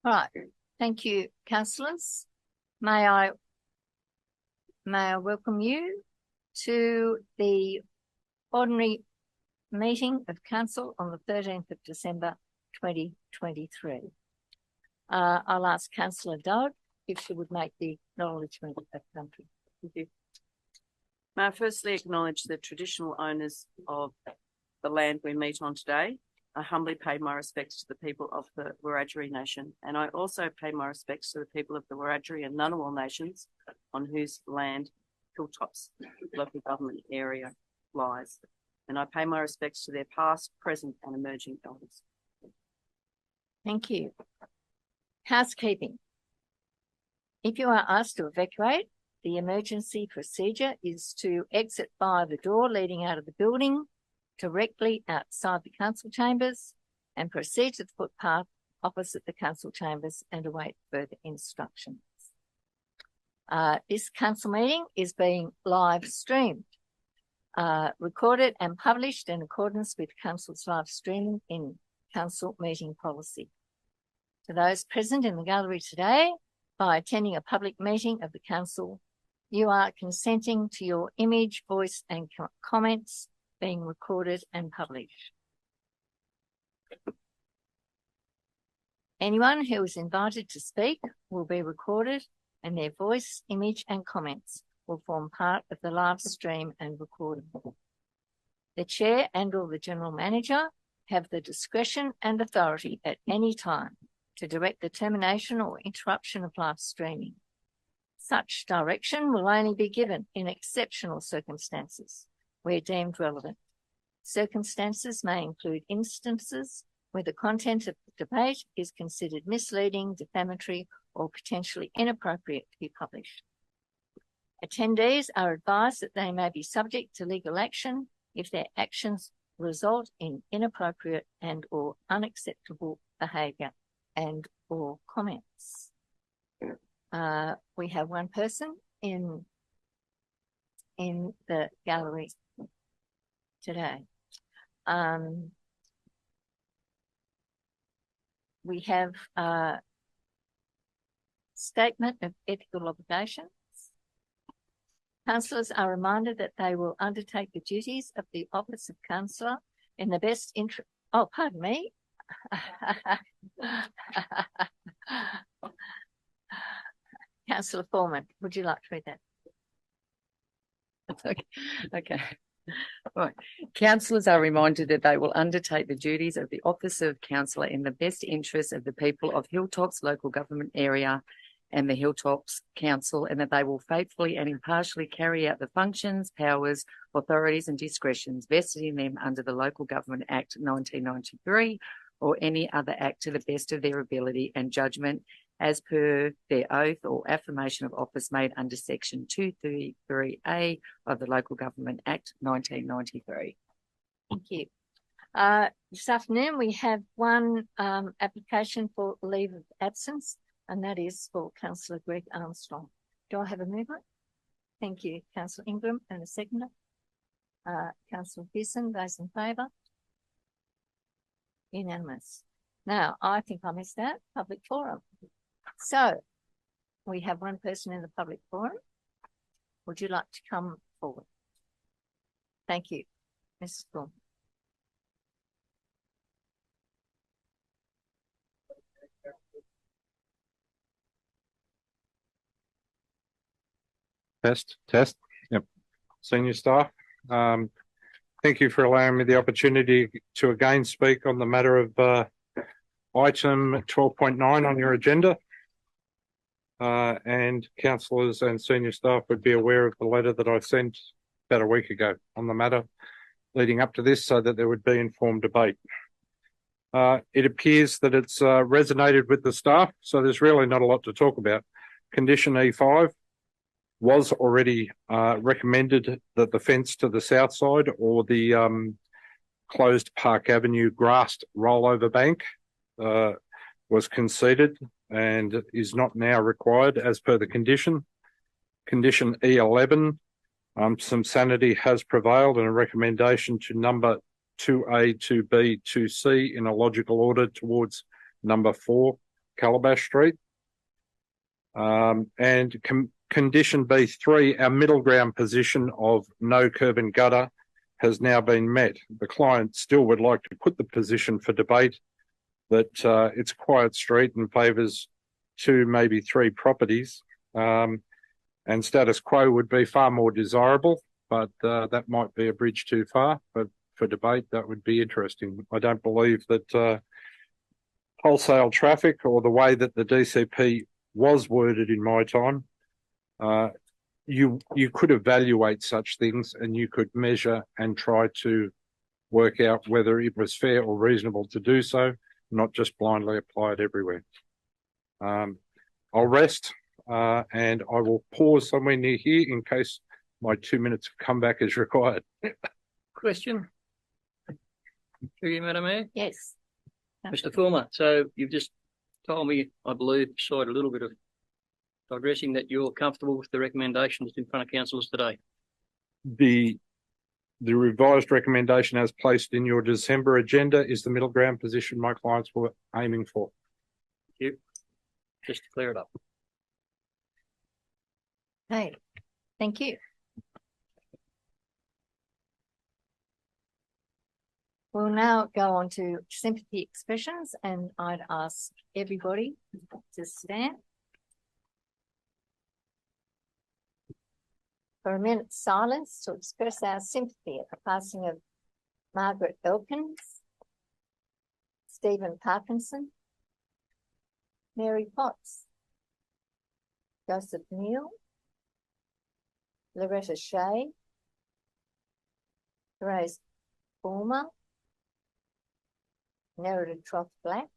Right. Thank you, councillors. May I welcome you to the ordinary meeting of council on the 13th of December 2023. I'll ask Councillor Dodd if she would make the acknowledgement of country. Thank you. May I firstly acknowledge the traditional owners of the land we meet on today. I humbly pay my respects to the people of the Wiradjuri Nation, and I also pay my respects to the people of the Wiradjuri and Ngunnawal nations on whose land Hilltops local government area lies. And I pay my respects to their past, present and emerging elders. Thank you. Housekeeping. If you are asked to evacuate, the emergency procedure is to exit via the door leading out of the building directly outside the council chambers and proceed to the footpath opposite the council chambers and await further instructions. This council meeting is being live streamed, recorded and published in accordance with council's live streaming in council meeting policy. To those present in the gallery today, by attending a public meeting of the council, you are consenting to your image, voice and comments being recorded and published. Anyone who is invited to speak will be recorded and their voice, image and comments will form part of the live stream and recording. The chair and or the general manager have the discretion and authority at any time to direct the termination or interruption of live streaming. Such direction will only be given in exceptional circumstances where deemed relevant. Circumstances may include instances where the content of the debate is considered misleading, defamatory, or potentially inappropriate to be published. Attendees are advised that they may be subject to legal action if their actions result in inappropriate and or unacceptable behaviour and or comments. We have one person in the gallery today. We have a statement of ethical obligations. Councillors are reminded that they will undertake the duties of the office of councillor in the best interest. Oh, pardon me. Councillor Foreman, would you like to read that? Okay. Right. Councillors are reminded that they will undertake the duties of the office of councillor in the best interest of the people of Hilltops local government area and the Hilltops Council, and that they will faithfully and impartially carry out the functions, powers, authorities and discretions vested in them under the Local Government Act 1993 or any other act to the best of their ability and judgment as per their oath or affirmation of office made under section 233A of the Local Government Act 1993. Thank you. This afternoon we have one application for leave of absence, and that is for Councillor Greg Armstrong. Do I have a mover? Thank you, Councillor Ingram, and a seconder. Councillor Pearson, those in favour? Unanimous. Now, I think I missed that, public forum. So, we have one person in the public forum. Would you like to come forward? Thank you, Mrs. Thorne. Test. Yep. Senior staff. Thank you for allowing me the opportunity to again speak on the matter of item 12.9 on your agenda. And councillors and senior staff would be aware of the letter that I sent about a week ago on the matter leading up to this, so that there would be informed debate. It appears that it's resonated with the staff, so there's really not a lot to talk about. Condition E5 was already recommended that the fence to the south side or the closed Park Avenue grassed rollover bank was conceded and is not now required as per the condition. Condition E11, some sanity has prevailed and a recommendation to number 2A, 2B, 2C in a logical order towards number 4 Calabash Street. And condition B3, our middle ground position of no curb and gutter has now been met. The client still would like to put the position for debate that it's a quiet street and favours 2, maybe 3 properties. And status quo would be far more desirable, but that might be a bridge too far. But for debate, that would be interesting. I don't believe that wholesale traffic or the way that the DCP was worded in my time, you could evaluate such things and you could measure and try to work out whether it was fair or reasonable to do so, not just blindly apply it everywhere. I'll rest and I will pause somewhere near here in case my 2 minutes of comeback is required. Question? Through you, Madam Mayor. Yes. Mr. Fulmer, so you've just told me, I believe, beside a little bit of digressing, that you're comfortable with the recommendation that's in front of councillors today. The revised recommendation as placed in your December agenda is the middle ground position my clients were aiming for. Thank you. Just to clear it up. Hey, thank you. We'll now go on to sympathy expressions, and I'd ask everybody to stand for a minute's silence to express our sympathy at the passing of Margaret Elkins, Stephen Parkinson, Mary Potts, Joseph Neal, Loretta Shea, Therese Fulmer, Nerida Troth Black,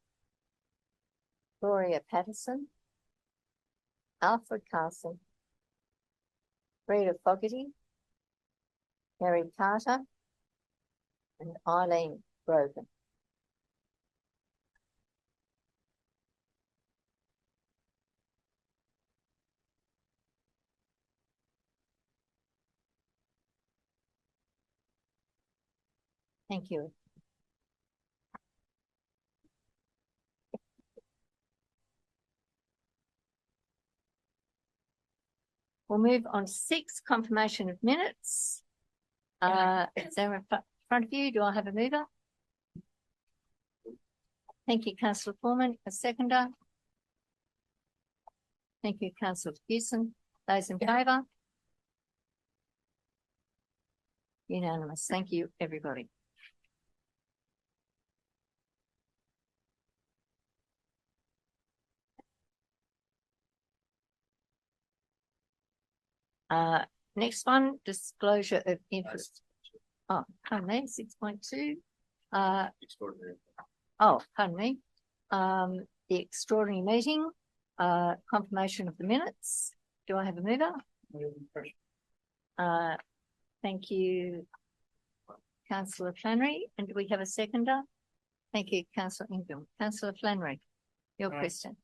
Gloria Patterson, Alfred Carson, Rita Fogarty, Mary Carter, and Eileen Grogan. Thank you. We'll move on to 6, confirmation of minutes. Is there in front of you? Do I have a mover? Thank you, Councillor Foreman. A seconder? Thank you, Councillor Hewson. Those in favour? Unanimous. Thank you, everybody. Next one, disclosure of interest. Oh, pardon me, 6.2. Pardon me. The extraordinary meeting, confirmation of the minutes. Do I have a mover? Thank you, Councillor Flannery. And do we have a seconder? Thank you, Councillor Ingram. Councillor Flannery, your question.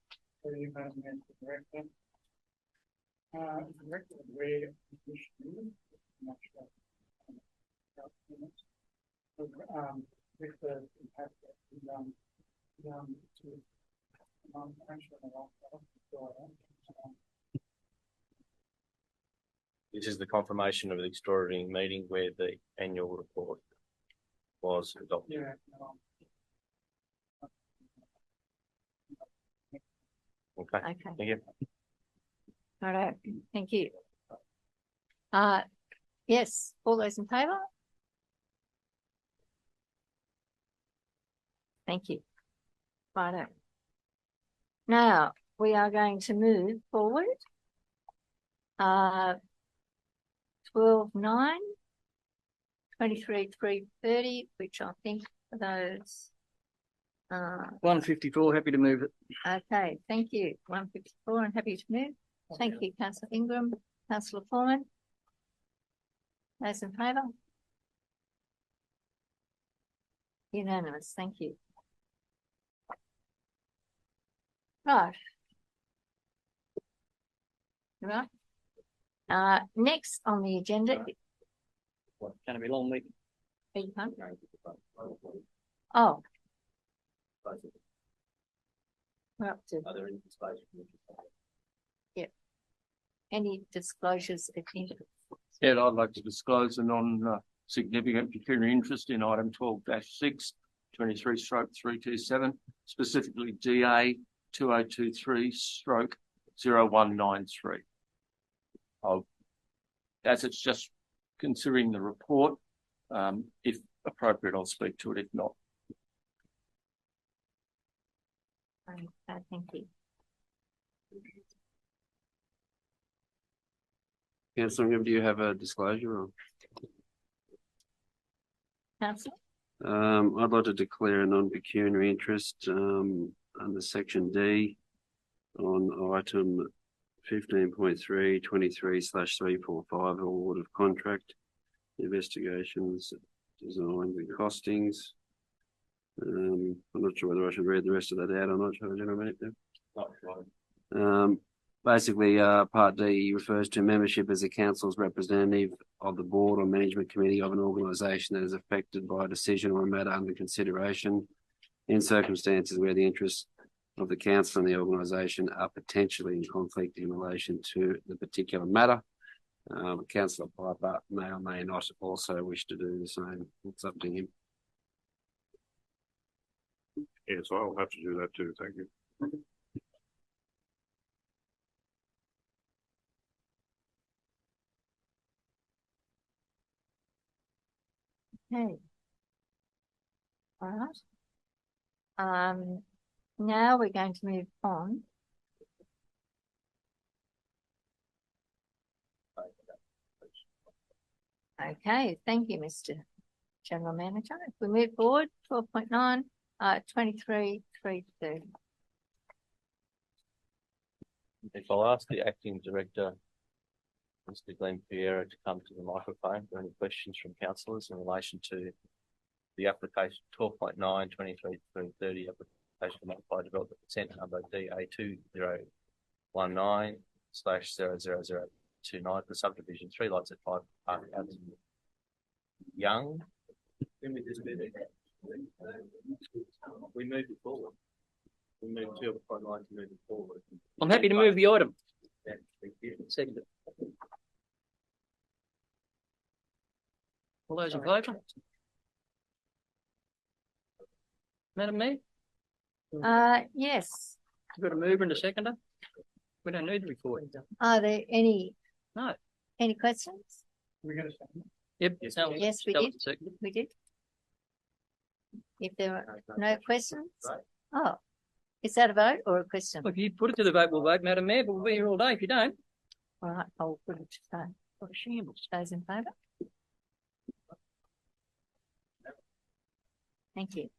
This is the confirmation of the extraordinary meeting where the annual report was adopted. Okay. Thank you. All right. Thank you. Yes, all those in favour? Thank you. Righto. Now we are going to move forward. 12.9, 23.330, which I think are those. 154, happy to move it. Okay, thank you. 154 and happy to move. Thank you, Councillor Ingram. Councillor Foreman. Those in favour? Unanimous. Thank you. Right. Right. Next on the agenda. It's going to be a long meeting. Oh. We're up to Are there any disclosures? any disclosures of interest. Yeah, I'd like to disclose a non-significant pecuniary interest in item 12-6, 23/327, specifically DA 2023/0193. As it's just considering the report, if appropriate, I'll speak to it. If not, Thank you. Councillor, do you have a disclosure? Or? Councillor? I'd like to declare a non-pecuniary interest under section D on item 15.3 23/345 award of contract investigations, designs and costings. I'm not sure whether I should read the rest of that out or not. Shall I, General Manager? Basically, Part D refers to membership as a council's representative of the board or management committee of an organisation that is affected by a decision or a matter under consideration in circumstances where the interests of the council and the organisation are potentially in conflict in relation to the particular matter. Councillor Piper may or may not also wish to do the same. It's up to him. Yes, I'll have to do that too. Thank you. Okay. All right. Now we're going to move on. Okay, thank you, Mr. General Manager. If we move forward, 12.9, 23/330. If I'll ask the acting director, Mr. Glenn Piero, to come to the microphone for any questions from councillors in relation to the application 12.9 23/330 application to modify development consent number DA 2019/00029 for subdivision 3 lots at 5 Park Avenue. Young. We move it forward. We move 12.9 to move it forward. I'm happy to move the item. Second. All those in favour? Madam Mayor, Yes. you've got a mover and a seconder. We don't need the report. Are there any questions? Yep. Yes, we did. We did. If there are no questions, is that a vote or a question? Well, if you put it to the vote, we'll vote, Madam Mayor, but we'll be here all day if you don't. All right, I'll put it to vote. What a shambles. Those in favour? Thank you.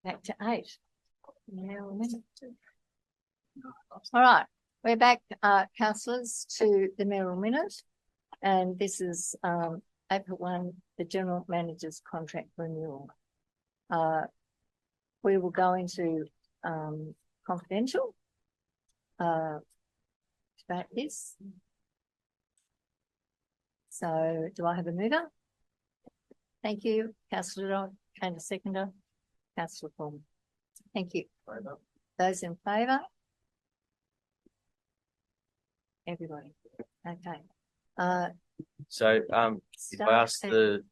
Back to 8. All right, we're back, councillors, to the mayoral minute, and this is April 1, the general manager's contract renewal. We will go into confidential about this. So, do I have a mover? Thank you, Councillor Dodd, and a seconder, Councillor Pullman. Thank you. Those in favour? Everybody. Okay. So, if I ask the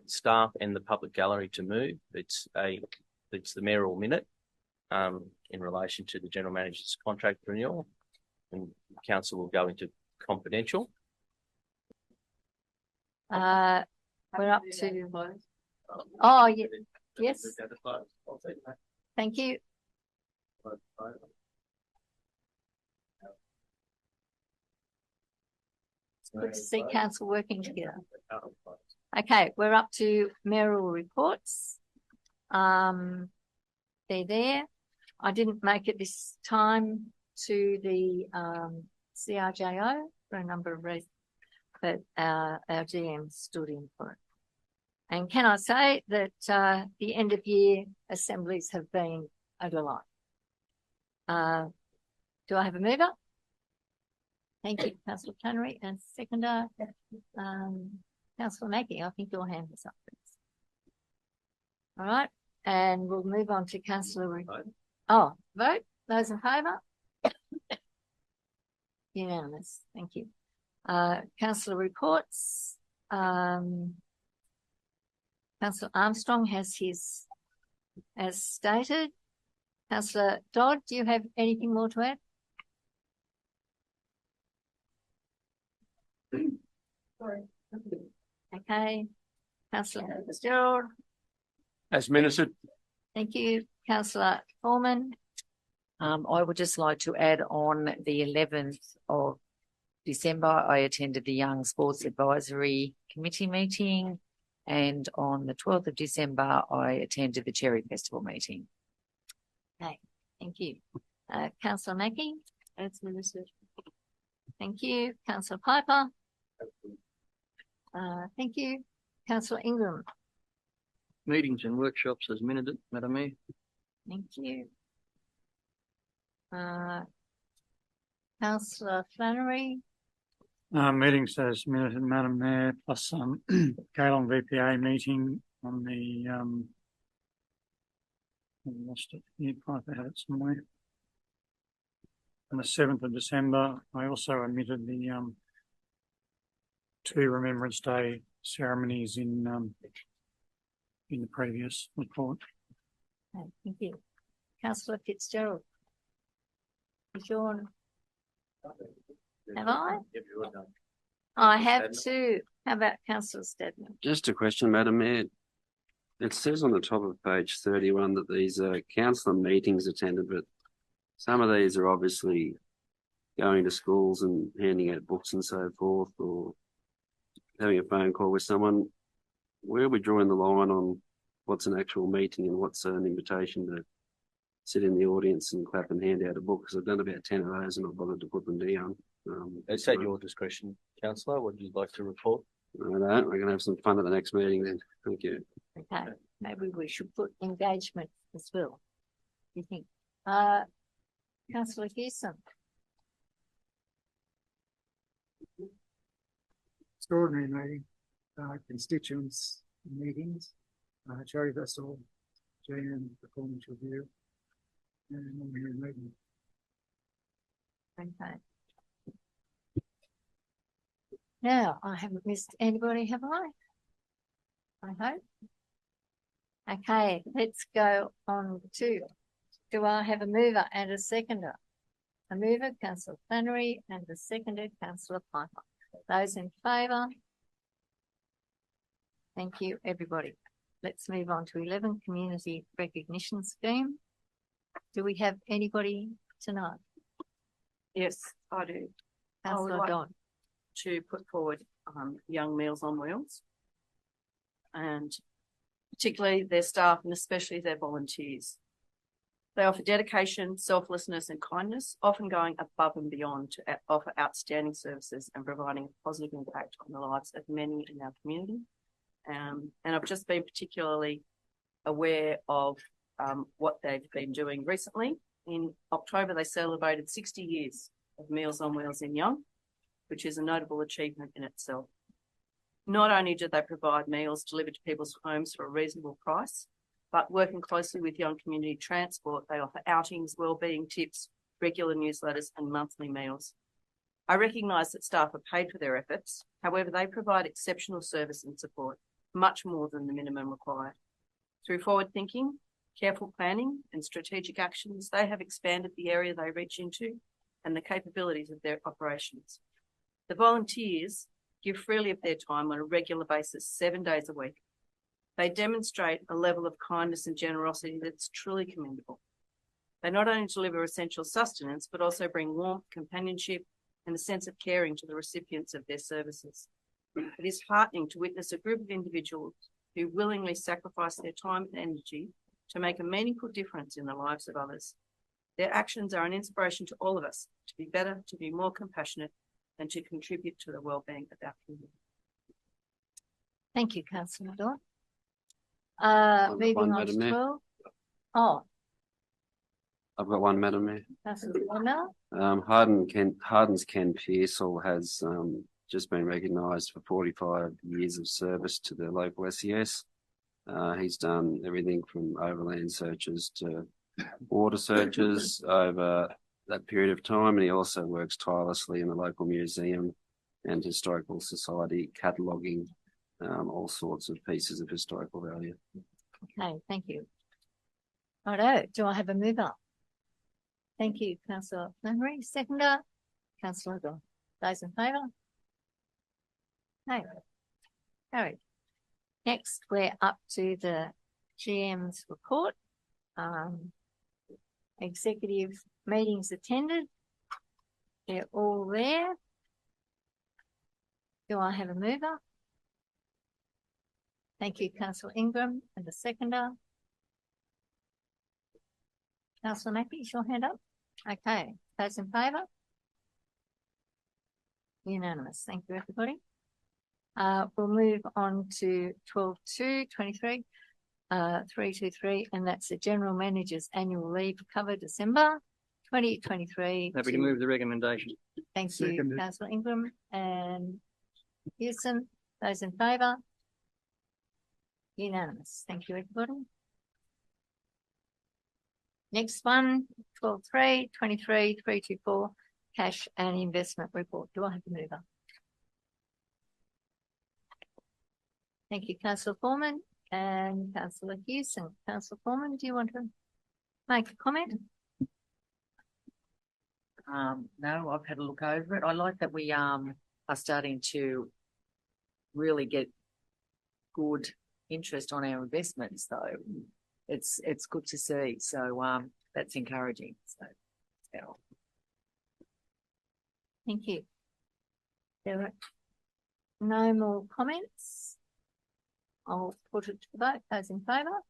staff and the public gallery to move, it's the mayoral minute in relation to the general manager's contract renewal, and council will go into confidential. We're up to. Oh, yeah. Yes. Thank you. It's good to see council working together. Okay, we're up to mayoral reports. They're there. I didn't make it this time to the CRJO for a number of reasons, but our GM stood in for it. And can I say that the end of year assemblies have been a delight. Do I have a mover? Thank you, Councillor Tannery, and seconder, Councillor Mackey. I think your hand is up. All right, And we'll move on to Councillor. Oh, vote. Those in favour? Unanimous. Thank you. Councillor reports. Councillor Armstrong has his, as stated. Councillor Dodd, do you have anything more to add? Sorry. Okay. Councillor Fitzgerald. As ministered. Thank you. Councillor Foreman. I would just like to add on the 11th of December, I attended the Young Sports Advisory Committee meeting, and on the 12th of December, I attended the Cherry Festival meeting. Okay, thank you. Councillor Mackie. As ministered. Thank you. Councillor Piper. Thank you. Councillor Ingram. Meetings and workshops as minute, Madam Mayor. Thank you. Councillor Flannery. Meetings as minute, Madam Mayor, plus Geelong VPA meeting on the I lost it. You probably had it somewhere. On the 7th of December, I also omitted the 2 Remembrance Day ceremonies in the previous report. Okay, thank you. Councillor Fitzgerald. Is your... Have I? I have too. How about Councillor Stadtmiller? Just a question, Madam Mayor. It says on the top of page 31 that these are councillor meetings attended, but some of these are obviously going to schools and handing out books and so forth, or having a phone call with someone. Where are we drawing the line on what's an actual meeting and what's an invitation to sit in the audience and clap and hand out a book? Because I've done about 10 of those and I've bothered to put them down. It's at your discretion, Councillor. Would you like to report? I don't. We're going to have some fun at the next meeting then. Thank you. Okay, maybe we should put engagement as well. You think? Councillor Hewson. Extraordinary meeting, constituents meetings, Cherry Festival, GM performance review, and then meeting. Okay. Now, I haven't missed anybody, have I? I hope. Okay, let's go on to, do I have a mover and a seconder? A mover, Councillor Flannery, and a seconder, Councillor Piper. Those in favour? Thank you, everybody. Let's move on to 11, Community Recognition Scheme. Do we have anybody tonight? Yes, I do. Councillor Dodd. To put forward Young Meals on Wheels, and particularly their staff and especially their volunteers. They offer dedication, selflessness and kindness, often going above and beyond to offer outstanding services and providing a positive impact on the lives of many in our community. And I've just been particularly aware of what they've been doing recently. In October, they celebrated 60 years of Meals on Wheels in Young, which is a notable achievement in itself. Not only do they provide meals delivered to people's homes for a reasonable price, but working closely with Young Community Transport, they offer outings, wellbeing tips, regular newsletters and monthly meals. I recognise that staff are paid for their efforts. However, they provide exceptional service and support, much more than the minimum required. Through forward thinking, careful planning and strategic actions, they have expanded the area they reach into and the capabilities of their operations. The volunteers give freely of their time on a regular basis, 7 days a week. They demonstrate a level of kindness and generosity that's truly commendable. They not only deliver essential sustenance, but also bring warmth, companionship, and a sense of caring to the recipients of their services. It is heartening to witness a group of individuals who willingly sacrifice their time and energy to make a meaningful difference in the lives of others. Their actions are an inspiration to all of us to be better, to be more compassionate, and to contribute to the well-being of our community. Thank you, Councillor Dodd. Moving on to 12. Oh. I've got one, Madam Mayor. Councillor Warner. Harden's Ken Pearsall has just been recognised for 45 years of service to the local SES. He's done everything from overland searches to water searches over that period of time, and he also works tirelessly in the local museum and historical society, cataloguing all sorts of pieces of historical value. Okay, thank you. Righto, do I have a mover? Thank you, Councillor Flannery. Seconder, Councillor Goh. Those in favour? No. Carried. Next, we're up to the GM's report. Executive meetings attended. They're all there. Do I have a mover? Thank you, Councillor Ingram, and a seconder. Councillor Mackey, is your hand up? Okay. Those in favour? Unanimous. Thank you, everybody. We'll move on to 12/2/23, 323, and that's the General Manager's annual leave cover December 2023. Happy to move the recommendation. Thank you, Seconded. Councillor Ingram and Houston. Those in favour? Unanimous. Thank you, everybody. Next one, 12/3/23, 324, cash and investment report. Do I have a mover? Thank you, Councillor Foreman and Councillor Houston. Councillor Foreman, do you want to make a comment? No, I've had a look over it. I like that we are starting to really get good interest on our investments, though. It's good to see. So that's encouraging. So yeah. Thank you. There are no more comments. I'll put it to the vote. Those in favour?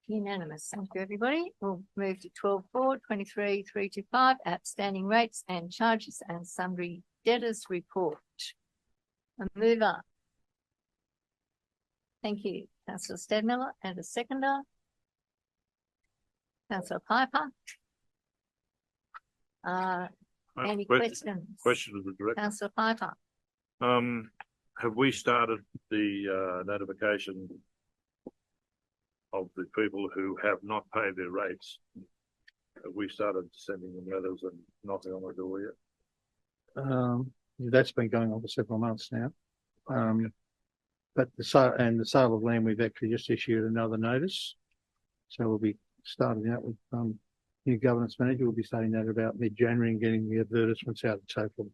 Unanimous. Thank you, everybody. We'll move to 12/4/23, 325, outstanding rates and charges and sundry debtors report. A mover. Thank you, Councillor STADTMILLER, and a seconder. Councillor Piper. Any questions? Question of the director. Councillor Piper. Have we started the notification of the people who have not paid their rates? Have we started sending them letters and knocking on the door yet? That's been going on for several months now. But the sale of land, we've actually just issued another notice. So we'll be starting that with new governance manager. We'll be starting that about mid-January and getting the advertisements out in total.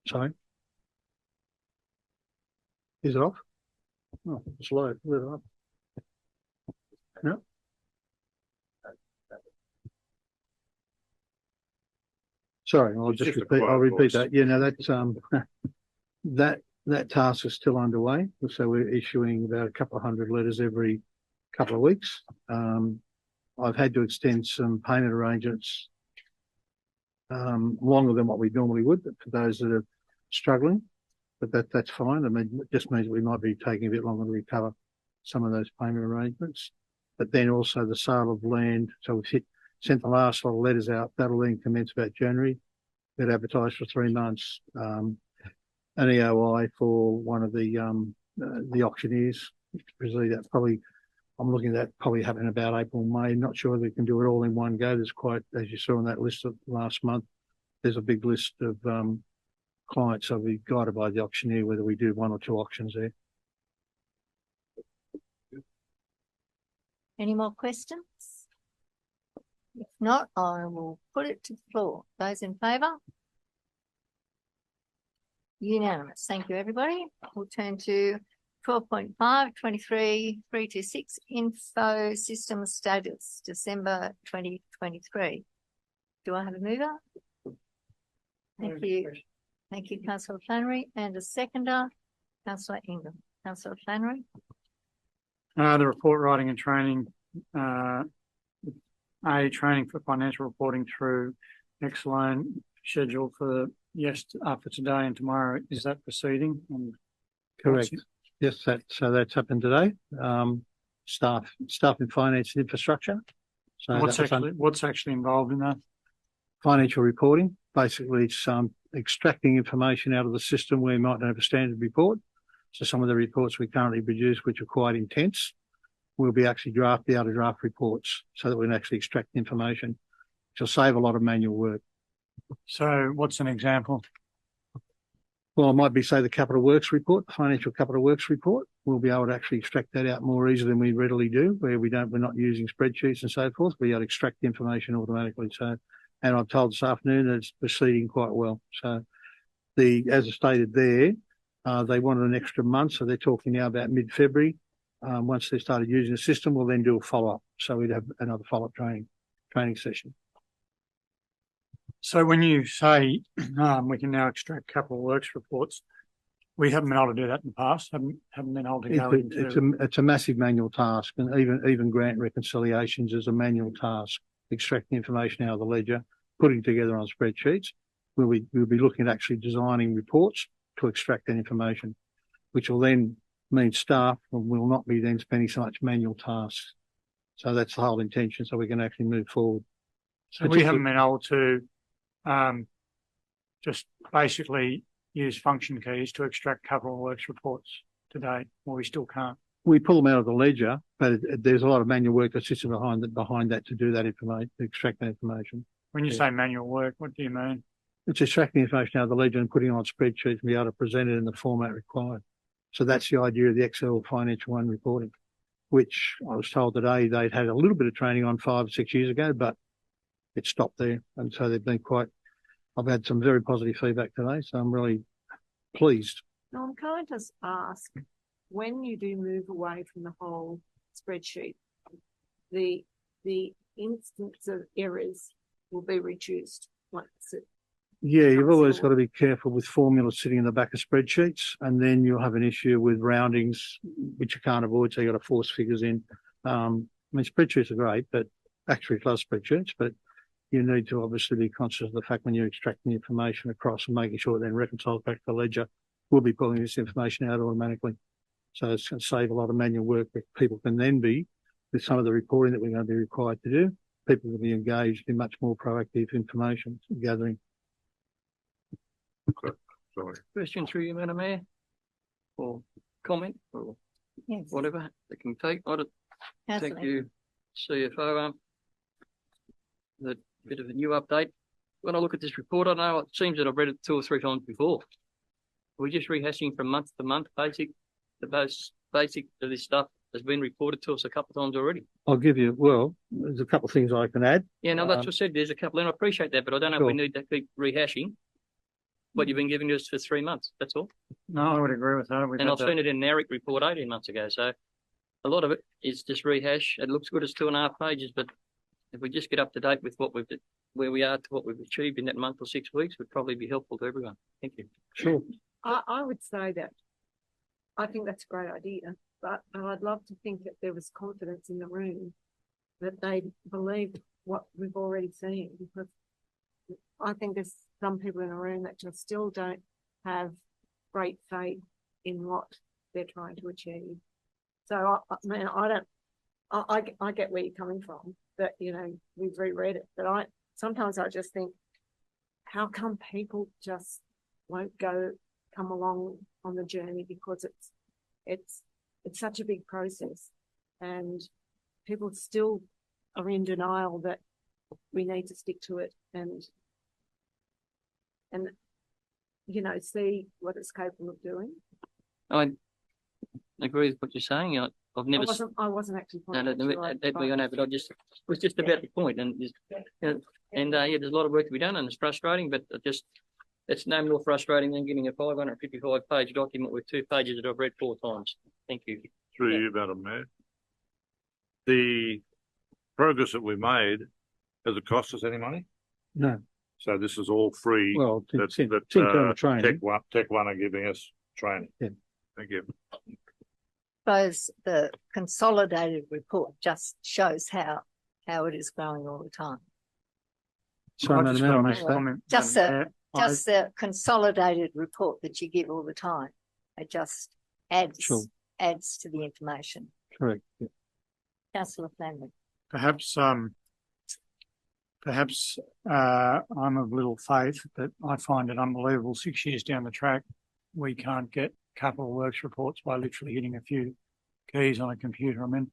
Sorry? Is it off? Oh, it's low. Is it off? No? Sorry, I'll just repeat. I'll repeat that. Yeah, no, that's that task is still underway. So we're issuing about a couple of hundred letters every couple of weeks. I've had to extend some payment arrangements longer than what we normally would, but for those that are struggling. But that's fine. I mean, it just means we might be taking a bit longer to recover some of those payment arrangements. But then also the sale of land. So we've sent the last lot of letters out. That'll then commence about January. Get advertised for 3 months. An EOI for one of the auctioneers. Presumably that probably, I'm looking at that probably happening about April, May. Not sure they can do it all in one go. There's quite, as you saw on that list of last month, there's a big list of clients. So we're guided by the auctioneer whether we do 1 or 2 auctions there. Any more questions? If not, I will put it to the floor. Those in favour? Unanimous. Thank you, everybody. We'll turn to 12/5/23, 326, info system status, December 2023. Do I have a mover? Thank you. Thank you, Councillor Flannery, and a seconder, Councillor Ingram. Councillor Flannery. The report writing and training, training for financial reporting through EXCLUSION scheduled for today and tomorrow. Is that proceeding? Correct. Yes, that's happened today. Staff in finance and infrastructure. So what's actually involved in that? Financial reporting. Basically, it's extracting information out of the system where you might not have a standard report. So some of the reports we currently produce, which are quite intense, we'll be actually be able to draft reports so that we can actually extract information, which will save a lot of manual work. So what's an example? Well, it might be, say, the capital works report, the financial capital works report. We'll be able to actually extract that out more easily than we readily do, where we're not using spreadsheets and so forth. We'll be able to extract the information automatically. So, and I'm told this afternoon that it's proceeding quite well. So as I stated there, they wanted an extra month. So they're talking now about mid-February. Once they started using the system, we'll then do a follow-up. So we'd have another follow-up training session. So when you say we can now extract capital works reports, we haven't been able to do that in the past. Haven't been able to go into. It's a massive manual task, and even grant reconciliations is a manual task. Extracting information out of the ledger, putting together on spreadsheets. We'll be looking at actually designing reports to extract that information, which will then mean staff will not be then spending so much manual tasks. So that's the whole intention. So we can actually move forward. So we haven't been able to just basically use function keys to extract capital works reports today, or we still can't. We pull them out of the ledger, but there's a lot of manual work that sits behind that to do that information, to extract that information. When you say manual work, what do you mean? It's extracting information out of the ledger and putting it on spreadsheets and be able to present it in the format required. So that's the idea of the Excel Financial One reporting, which I was told today they'd had a little bit of training on 5 or 6 years ago, but it stopped there. And so they've been I've had some very positive feedback today, so I'm really pleased. Now, can I just ask, when you do move away from the whole spreadsheet, the instance of errors will be reduced. Yeah, you've always got to be careful with formulas sitting in the back of spreadsheets, and then you'll have an issue with roundings, which you can't avoid, so you've got to force figures in. I mean, spreadsheets are great, but actually love spreadsheets, but you need to obviously be conscious of the fact when you're extracting the information across and making sure it then reconciles back to the ledger, we'll be pulling this information out automatically. So it's going to save a lot of manual work that people can then be, with some of the reporting that we're going to be required to do, people will be engaged in much more proactive information gathering. Sorry. Question through you, Madam Mayor, or comment, or whatever they can take. Thank you, CFO. The bit of a new update. When I look at this report, I know it seems that I've read it 2 or 3 times before. We're just rehashing from month to month. The most basic of this stuff has been reported to us a couple of times already. I'll give you, there's a couple of things I can add. Yeah, no, that's what I said. There's a couple, and I appreciate that, but I don't know if we need to keep rehashing what you've been giving us for 3 months. That's all. No, I would agree with that. And I've seen it in an ERIC report 18 months ago. So a lot of it is just rehash. It looks good as 2.5 pages, but if we just get up to date with where we are to what we've achieved in that month or 6 weeks, would probably be helpful to everyone. Thank you. Sure. I would say that I think that's a great idea, but I'd love to think that there was confidence in the room that they believed what we've already seen, because I think there's some people in the room that just still don't have great faith in what they're trying to achieve. So I get where you're coming from, that, we've reread it, but sometimes I just think, how come people just won't come along on the journey, because it's such a big process, and people still are in denial that we need to stick to it and see what it's capable of doing. I agree with what you're saying. I've never. I wasn't actually. But it was just about the point, and there's a lot of work to be done, and it's frustrating, but it's no more frustrating than getting a 555-page document with 2 pages that I've read 4 times. Thank you. Through you, Madam Mayor. The progress that we made, has it cost us any money? No. So this is all free. Well, it's internal training. Tech One are giving us training. Yeah. Thank you. Suppose the consolidated report just shows how it is growing all the time. Sorry, Madam Mayor, Just the consolidated report that you give all the time. It just adds to the information. Correct. Yeah. Councillor Flanagan. Perhaps I'm of little faith, but I find it unbelievable 6 years down the track we can't get capital works reports by literally hitting a few keys on a computer. I mean,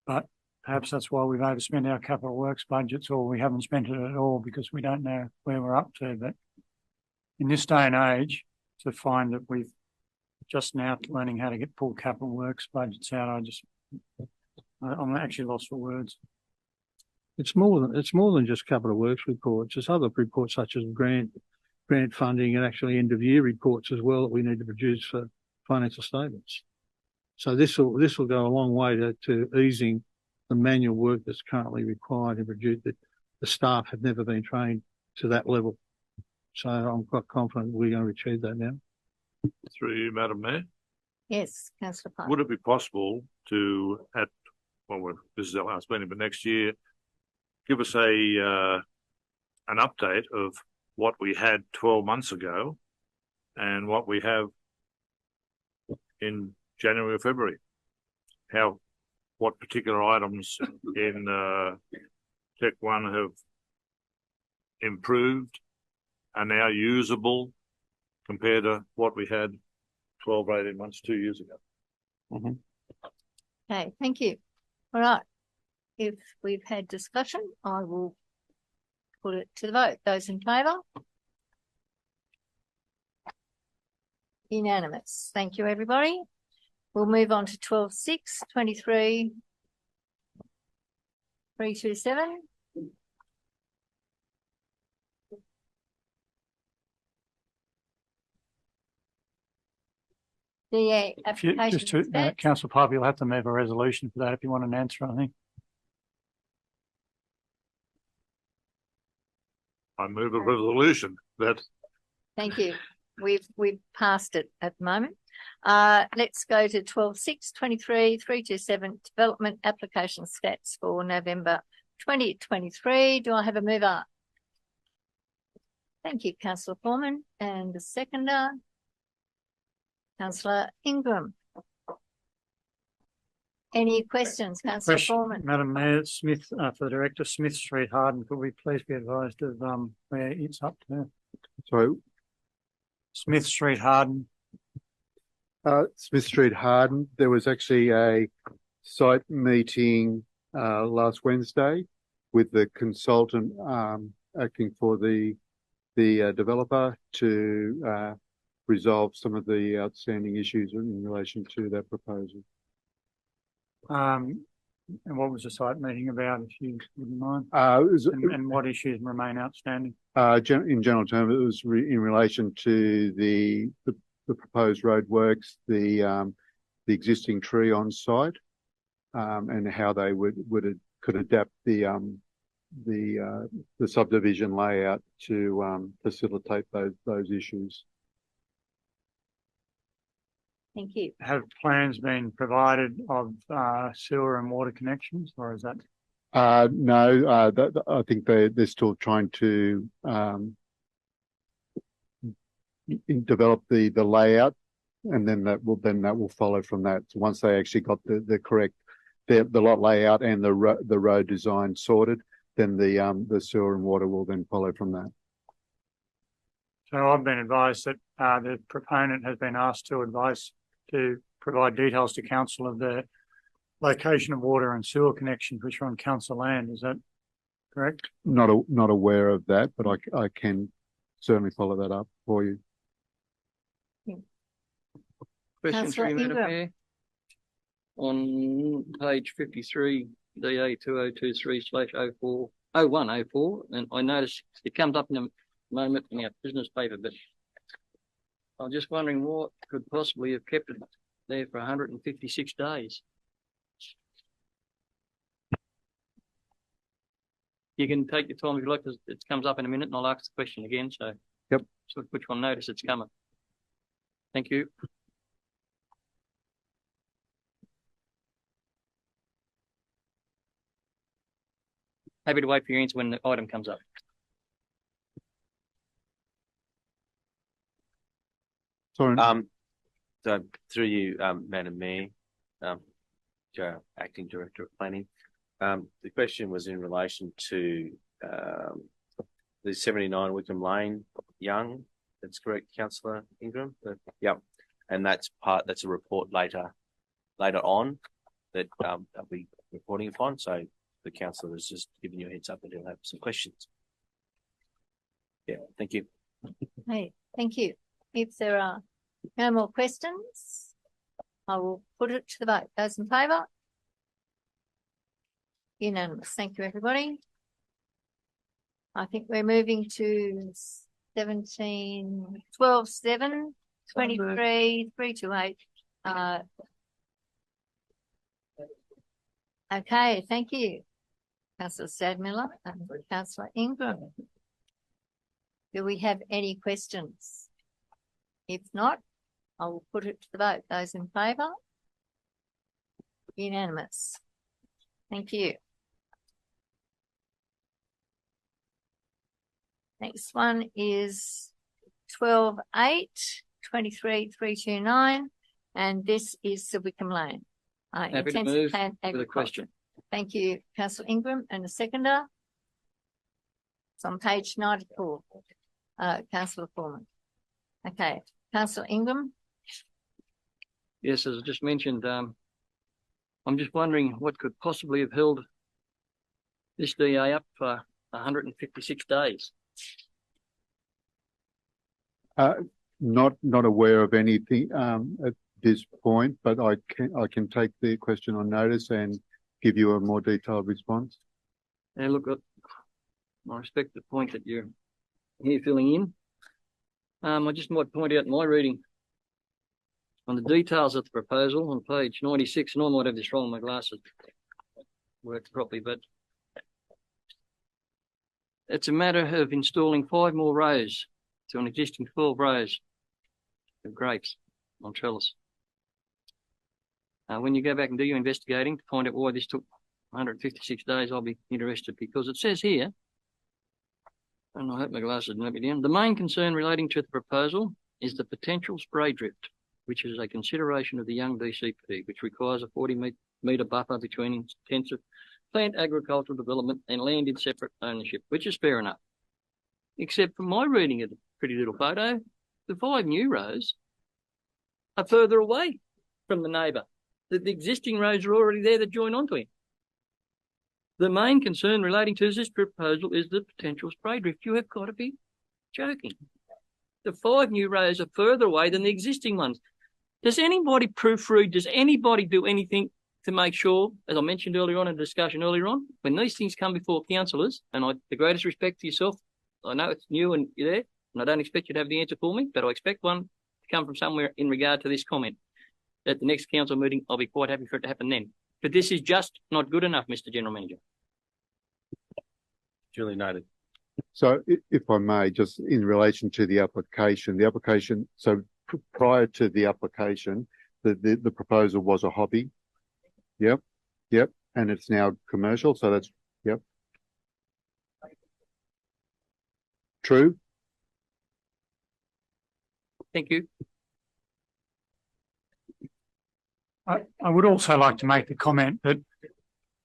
but perhaps that's why we've overspent our capital works budgets, or we haven't spent it at all because we don't know where we're up to. But in this day and age, to find that we've just now learning how to pull capital works budgets out, I'm actually lost for words. It's more than just capital works reports. There's other reports such as grant funding and actually end of year reports as well that we need to produce for financial statements. So this will go a long way to easing the manual work that's currently required and produce that the staff have never been trained to that level. So I'm quite confident we're going to achieve that now. Through you, Madam Mayor. Yes, Councillor Park. Would it be possible to, this is our last meeting, but next year, give us an update of what we had 12 months ago and what we have in January or February? What particular items in Tech 1 have improved, are now usable compared to what we had 12 or 18 months, 2 years ago? Mm-hmm. Okay, thank you. All right. If we've had discussion, I will put it to the vote. Those in favour? Unanimous. Thank you, everybody. We'll move on to 12.6, 23, 327. The application. Councillor Pipe, you'll have to move a resolution for that if you want an answer, I think. I move a resolution that. Thank you. We've passed it at the moment. Let's go to 12.6, 23, 327 development application stats for November 2023. Do I have a mover? Thank you, Councillor Foreman. And the seconder, Councillor Ingram. Any questions, Councillor Foreman? Madam Mayor, Smith, for the Director, Smith Street, Harden, could we please be advised of where it's up to? Sorry? Smith Street, Harden. Smith Street, Harden. There was actually a site meeting last Wednesday with the consultant acting for the developer to resolve some of the outstanding issues in relation to that proposal. And what was the site meeting about, if you wouldn't mind? And what issues remain outstanding? In general terms, it was in relation to the proposed roadworks, the existing tree on site, and how they could adapt the subdivision layout to facilitate those issues. Thank you. Have plans been provided of sewer and water connections, or is that? No, I think they're still trying to develop the layout, and then that will follow from that. So once they actually got the correct lot layout and the road design sorted, then the sewer and water will then follow from that. So I've been advised that the proponent has been asked to provide details to council of the location of water and sewer connections which are on council land. Is that correct? Not aware of that, but I can certainly follow that up for you. Question for you, Madam Mayor. On page 53, DA 2023/0104, and I noticed it comes up in a moment in our business paper, but I'm just wondering what could possibly have kept it there for 156 days. You can take your time if you like, because it comes up in a minute, and I'll ask the question again. So, yep. So put you on notice it's coming. Thank you. Happy to wait for your answer when the item comes up. Sorry. So through you, Madam Mayor, Joe, Acting Director of Planning. The question was in relation to the 79 Wickham Lane, Young. That's correct, Councillor Ingram? Yep. and that's a report later on that I'll be reporting upon. So the councillor has just given you a heads up that he'll have some questions. Yeah, thank you. Hey, thank you. If there are no more questions, I will put it to the vote. Those in favour? Unanimous. Thank you, everybody. I think we're moving to 12/7, 23, 328. Okay, thank you, Councillor STADTMILLER and Councillor Ingram. Do we have any questions? If not, I will put it to the vote. Those in favour? Unanimous. Thank you. Next one is 12/8, 23, 329, and this is the Wickham Lane. Happy to move with a question. Thank you, Councillor Ingram, and a seconder. It's on page 94. Councillor Foreman. Okay, Councillor Ingram. Yes, as I just mentioned, I'm just wondering what could possibly have held this DA up for 156 days. Not aware of anything at this point, but I can take the question on notice and give you a more detailed response. And look, I respect the point that you're here filling in. I just might point out my reading on the details of the proposal on page 96, and I might have this wrong, my glasses worked properly, but it's a matter of installing 5 more rows to an existing 12 rows of grapes on trellis. When you go back and do your investigating to find out why this took 156 days, I'll be interested, because it says here, and I hope my glasses didn't let me down, the main concern relating to the proposal is the potential spray drift, which is a consideration of the young DCP, which requires a 40-metre buffer between intensive plant agricultural development and land in separate ownership, which is fair enough. Except from my reading of the pretty little photo, the 5 new rows are further away from the neighbour. The existing rows are already there that join onto him. The main concern relating to this proposal is the potential spray drift. You have got to be joking. The 5 new rows are further away than the existing ones. Does anybody proofread? Does anybody do anything to make sure, as I mentioned earlier on in the discussion earlier on, when these things come before councillors, and the greatest respect to yourself, I know it's new and you're there, and I don't expect you to have the answer for me, but I expect one to come from somewhere in regard to this comment. At the next council meeting, I'll be quite happy for it to happen then. But this is just not good enough, Mr. General Manager. Duly noted. So if I may, just in relation to the application, so prior to the application, the proposal was a hobby. Yep. And it's now commercial. So that's, yep. True. Thank you. I would also like to make the comment that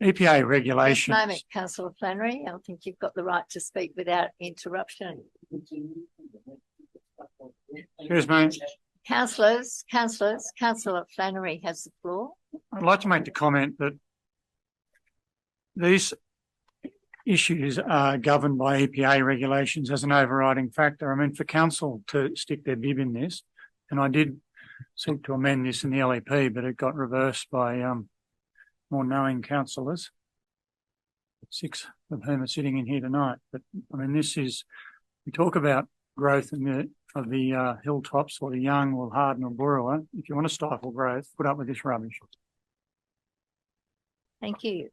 EPA regulations. Just a moment, Councillor Flannery. I think you've got the right to speak without interruption. Excuse me. Councillor Flannery has the floor. I'd like to make the comment that these issues are governed by EPA regulations as an overriding factor. I mean, for council to stick their bib in this, and I did seek to amend this in the LEP, but it got reversed by more knowing councillors, 6 of whom are sitting in here tonight. But I mean, we talk about growth of the hilltops or the young or Harden or BOOROWA. If you want to stifle growth, put up with this rubbish. Thank you,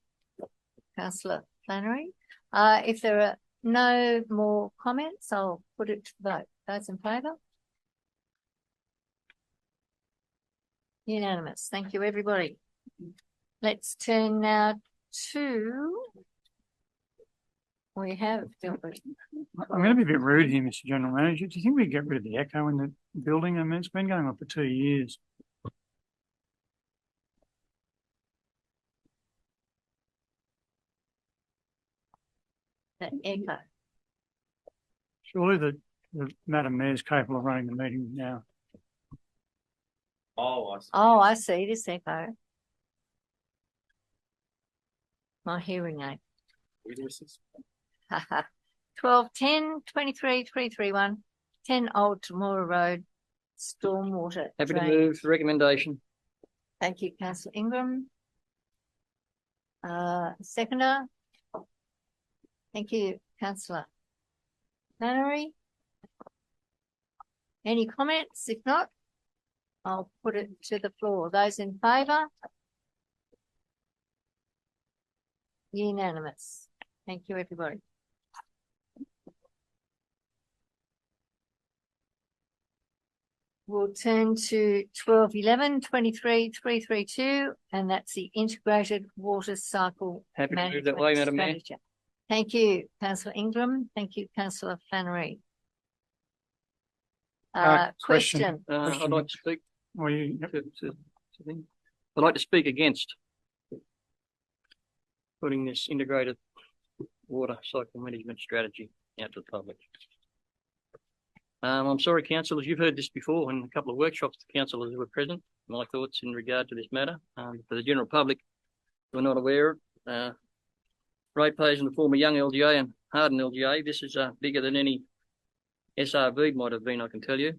Councillor Flannery. If there are no more comments, I'll put it to the vote. Those in favour? Unanimous. Thank you, everybody. Let's turn now to. We have. I'm going to be a bit rude here, Mr. General Manager. Do you think we get rid of the echo in the building? I mean, it's been going on for 2 years. The echo. Surely the Madam Mayor's capable of running the meeting now. Oh, I see. Oh, I see, this echo. My hearing aid. 12, 10, 23, 331, 10 Old TEMORA Road, stormwater Happy to drain. move the recommendation. Thank you, councillor Ingram. Seconder. Thank you, councillor Flannery. Any comments? If not, I'll put it to the floor. Those in favour? Unanimous. Thank you, everybody. We'll turn to 1211 23 332, and that's the integrated water cycle Happy to move management that way, Madam Mayor. strategy. Thank you, councillor Ingram. Thank you, councillor Flannery. Question. I'd like to speak. Well, you, yep. I'd like to speak against putting this integrated water cycle management strategy out to the public. I'm sorry, councillors, you've heard this before in a couple of workshops, the councillors who were present. My thoughts in regard to this matter. For the general public who are not aware, ratepayers in the form of Young LGA and Harden LGA, this is bigger than any SRV might have been, I can tell you.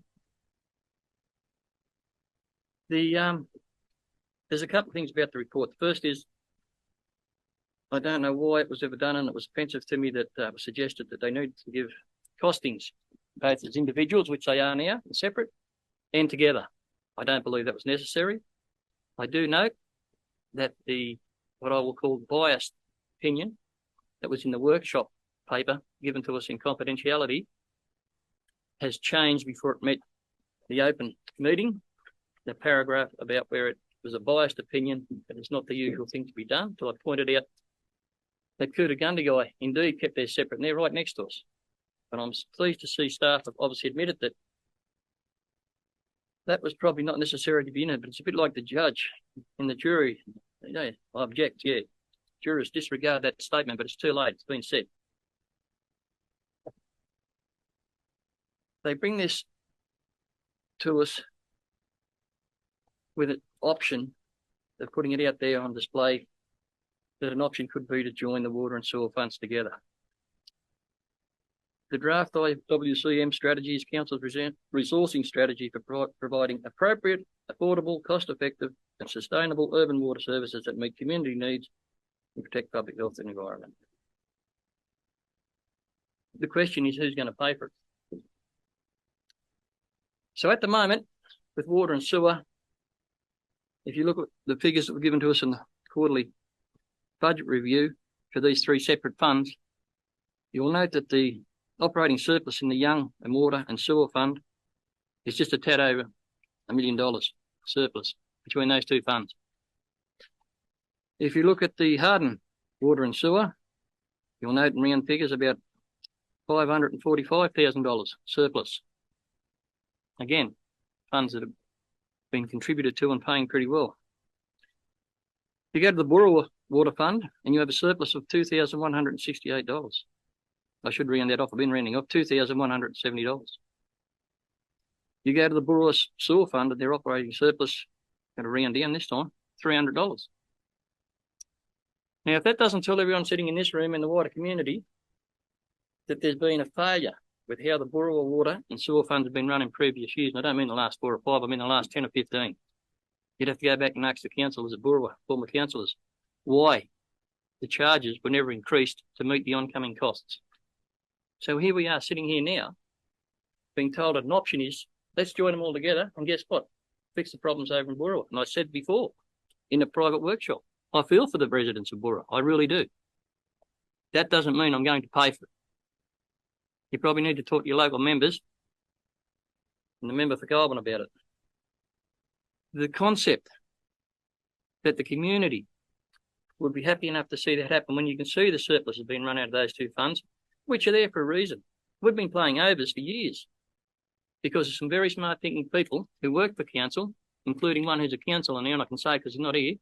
There's a couple of things about the report. The first is, I don't know why it was ever done, and it was offensive to me that it was suggested that they need to give costings, both as individuals, which they are now, separate, and together. I don't believe that was necessary. I do note that what I will call biased opinion that was in the workshop paper given to us in confidentiality has changed before it met the open meeting. The paragraph about where it was a biased opinion, and it's not the usual thing to be done, till I pointed out that Cootagundy indeed kept theirs separate, and they're right next to us. But I'm pleased to see staff have obviously admitted that that was probably not necessary to be in it, but it's a bit like the judge and the jury. You know, I object, yeah. Jurors disregard that statement, but it's too late. It's been said. They bring this to us with an option of putting it out there on display that an option could be to join the water and sewer funds together. The draft IWCM strategy is Council's resourcing strategy for providing appropriate, affordable, cost-effective and sustainable urban water services that meet community needs and protect public health and environment. The question is, who's going to pay for it? So at the moment, with water and sewer, if you look at the figures that were given to us in the quarterly budget review for these three separate funds, you'll note that the operating surplus in the Young and Water and Sewer Fund is just a tad over $1 million surplus between those two funds. If you look at the Harden Water and Sewer, you'll note in round figures about $545,000 surplus. Again, funds that have been contributed to and paying pretty well. You go to the BOOROWA Water Fund and you have a surplus of $2,168. I should round that off. I've been rounding off $2,170. You go to the BOOROWA Sewer Fund and their operating surplus, going to round down this time, $300. Now, if that doesn't tell everyone sitting in this room in the wider community that there's been a failure with how the BOOROWA Water and Sewer Funds have been run in previous years, and I don't mean the last 4 or 5, I mean the last 10 or 15. You'd have to go back and ask the councillors at BOOROWA, former councillors, why the charges were never increased to meet the oncoming costs. So here we are sitting here now, being told that an option is, let's join them all together, and guess what? Fix the problems over in BOOROWA. And I said before, in a private workshop, I feel for the residents of BOOROWA. I really do. That doesn't mean I'm going to pay for it. You probably need to talk to your local members and the member for Goulburn about it. The concept that the community would be happy enough to see that happen when you can see the surplus has been run out of those two funds, which are there for a reason. We've been playing overs for years because of some very smart thinking people who work for council, including one who's a councillor now, and I can say because he's not here.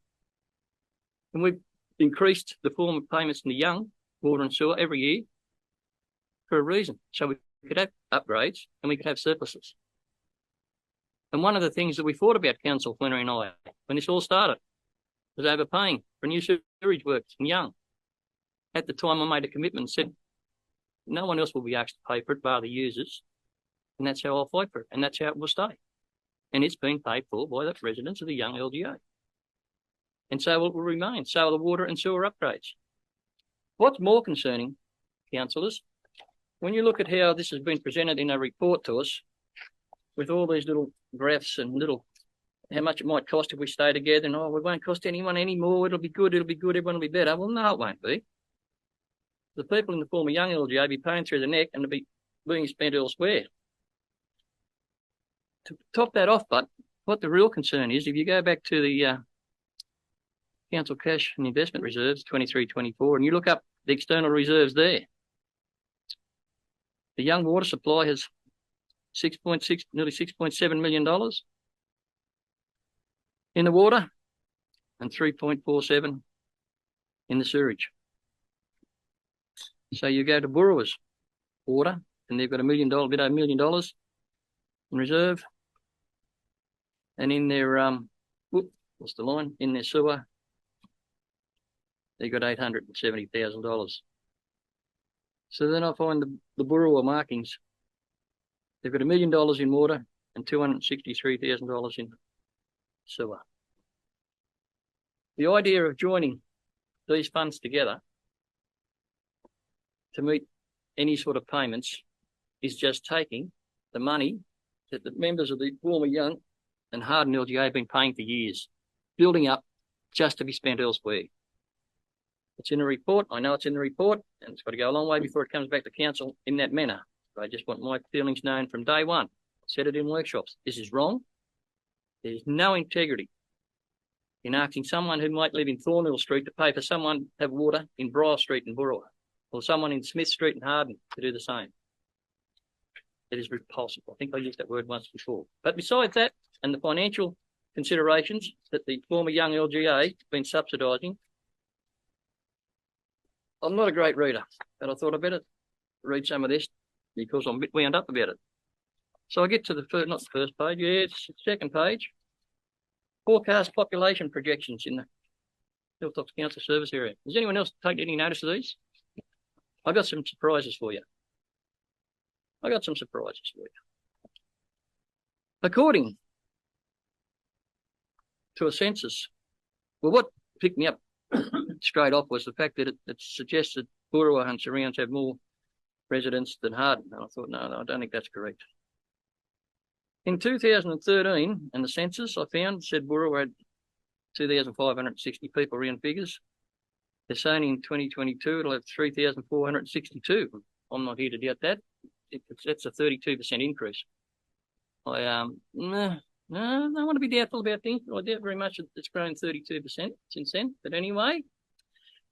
And we've increased the form of payments in the Young Water and Sewer every year for a reason. So we could have upgrades and we could have surpluses. And one of the things that we thought about, Council Flannery and I, when this all started, was overpaying for new sewerage works in Young. At the time, I made a commitment and said, no one else will be asked to pay for it, bar the users. And that's how I'll fight for it. And that's how it will stay. And it's been paid for by the residents of the Young LGA. And so it will remain. So are the water and sewer upgrades. What's more concerning, councillors, when you look at how this has been presented in a report to us, with all these little graphs and little, how much it might cost if we stay together, and it won't cost anyone any more, it'll be good, everyone will be better. Well, no, it won't be. The people in the former Young LGA be paying through the neck and they'll be being spent elsewhere. To top that off, but what the real concern is, if you go back to the council cash and investment reserves, 23-24, and you look up the external reserves there, the Young water supply has nearly $6.7 million in the water and 3.47 in the sewage. So you go to Boorowa's water and they've got bit over $1 million in reserve. And in their, what's the line? In their sewer, they've got $870,000. So then I find the Boorowa markings. They've got $1 million in water and $263,000 in sewer. The idea of joining these funds together to meet any sort of payments is just taking the money that the members of the former Young and Harden LGA have been paying for years, building up just to be spent elsewhere. It's in the report. I know it's in the report, and it's got to go a long way before it comes back to council in that manner. But I just want my feelings known from day one. I said it in workshops. This is wrong. There's no integrity in asking someone who might live in Thornhill Street to pay for someone to have water in Briar Street in Boorowa, or someone in Smith Street in Harden to do the same. It is repulsive. I think I used that word once before. But besides that, and the financial considerations that the former Young LGA has been subsidising, I'm not a great reader, but I thought I'd better read some of this because I'm a bit wound up about it. So I get to the first, not the first page, it's the second page. Forecast population projections in the Hilltops Council Service area. Does anyone else take any notice of these? I've got some surprises for you. According to a census, well, what picked me up straight off was the fact that it suggested Boorowa and surrounds have more residents than Harden. And I thought, no, I don't think that's correct. In 2013, and the census I found said Boorowa had 2,560 people, round figures. They're saying in 2022 it'll have 3,462. I'm not here to doubt that. That's a 32% increase. I want to be doubtful about things, but I doubt very much that it's grown 32% since then. But anyway,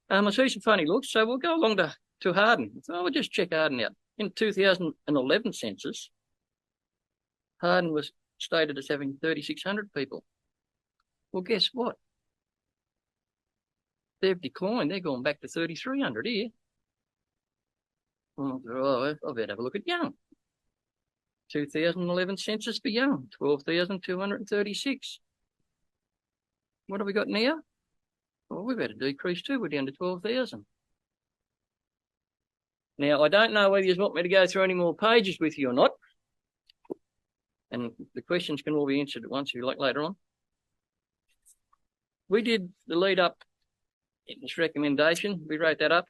I see some funny looks, so we'll go along to Harden. So we'll just check Harden out. In 2011 census, Harden was stated as having 3,600 people. Well, guess what? They've declined. They're going back to 3,300 here. Oh, I better have a look at Young. 2011 census for Young, 12,236. What have we got now? Well, we've had a decrease too. We're down to 12,000. Now, I don't know whether you want me to go through any more pages with you or not. And the questions can all be answered at once if you like later on. We did the lead up in this recommendation. We wrote that up.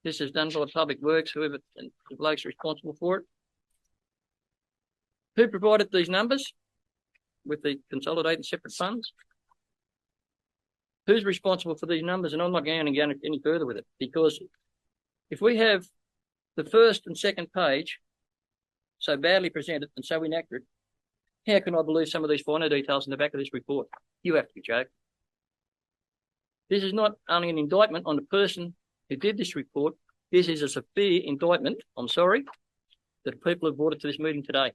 This is done by Public Works, whoever and the bloke's responsible for it. Who provided these numbers with the consolidated separate funds? Who's responsible for these numbers? And I'm not going to go any further with it, because if we have the first and second page so badly presented and so inaccurate, how can I believe some of these finer details in the back of this report? You have to be joking. This is not only an indictment on the person who did this report. This is a severe indictment, I'm sorry, that people have brought it to this meeting today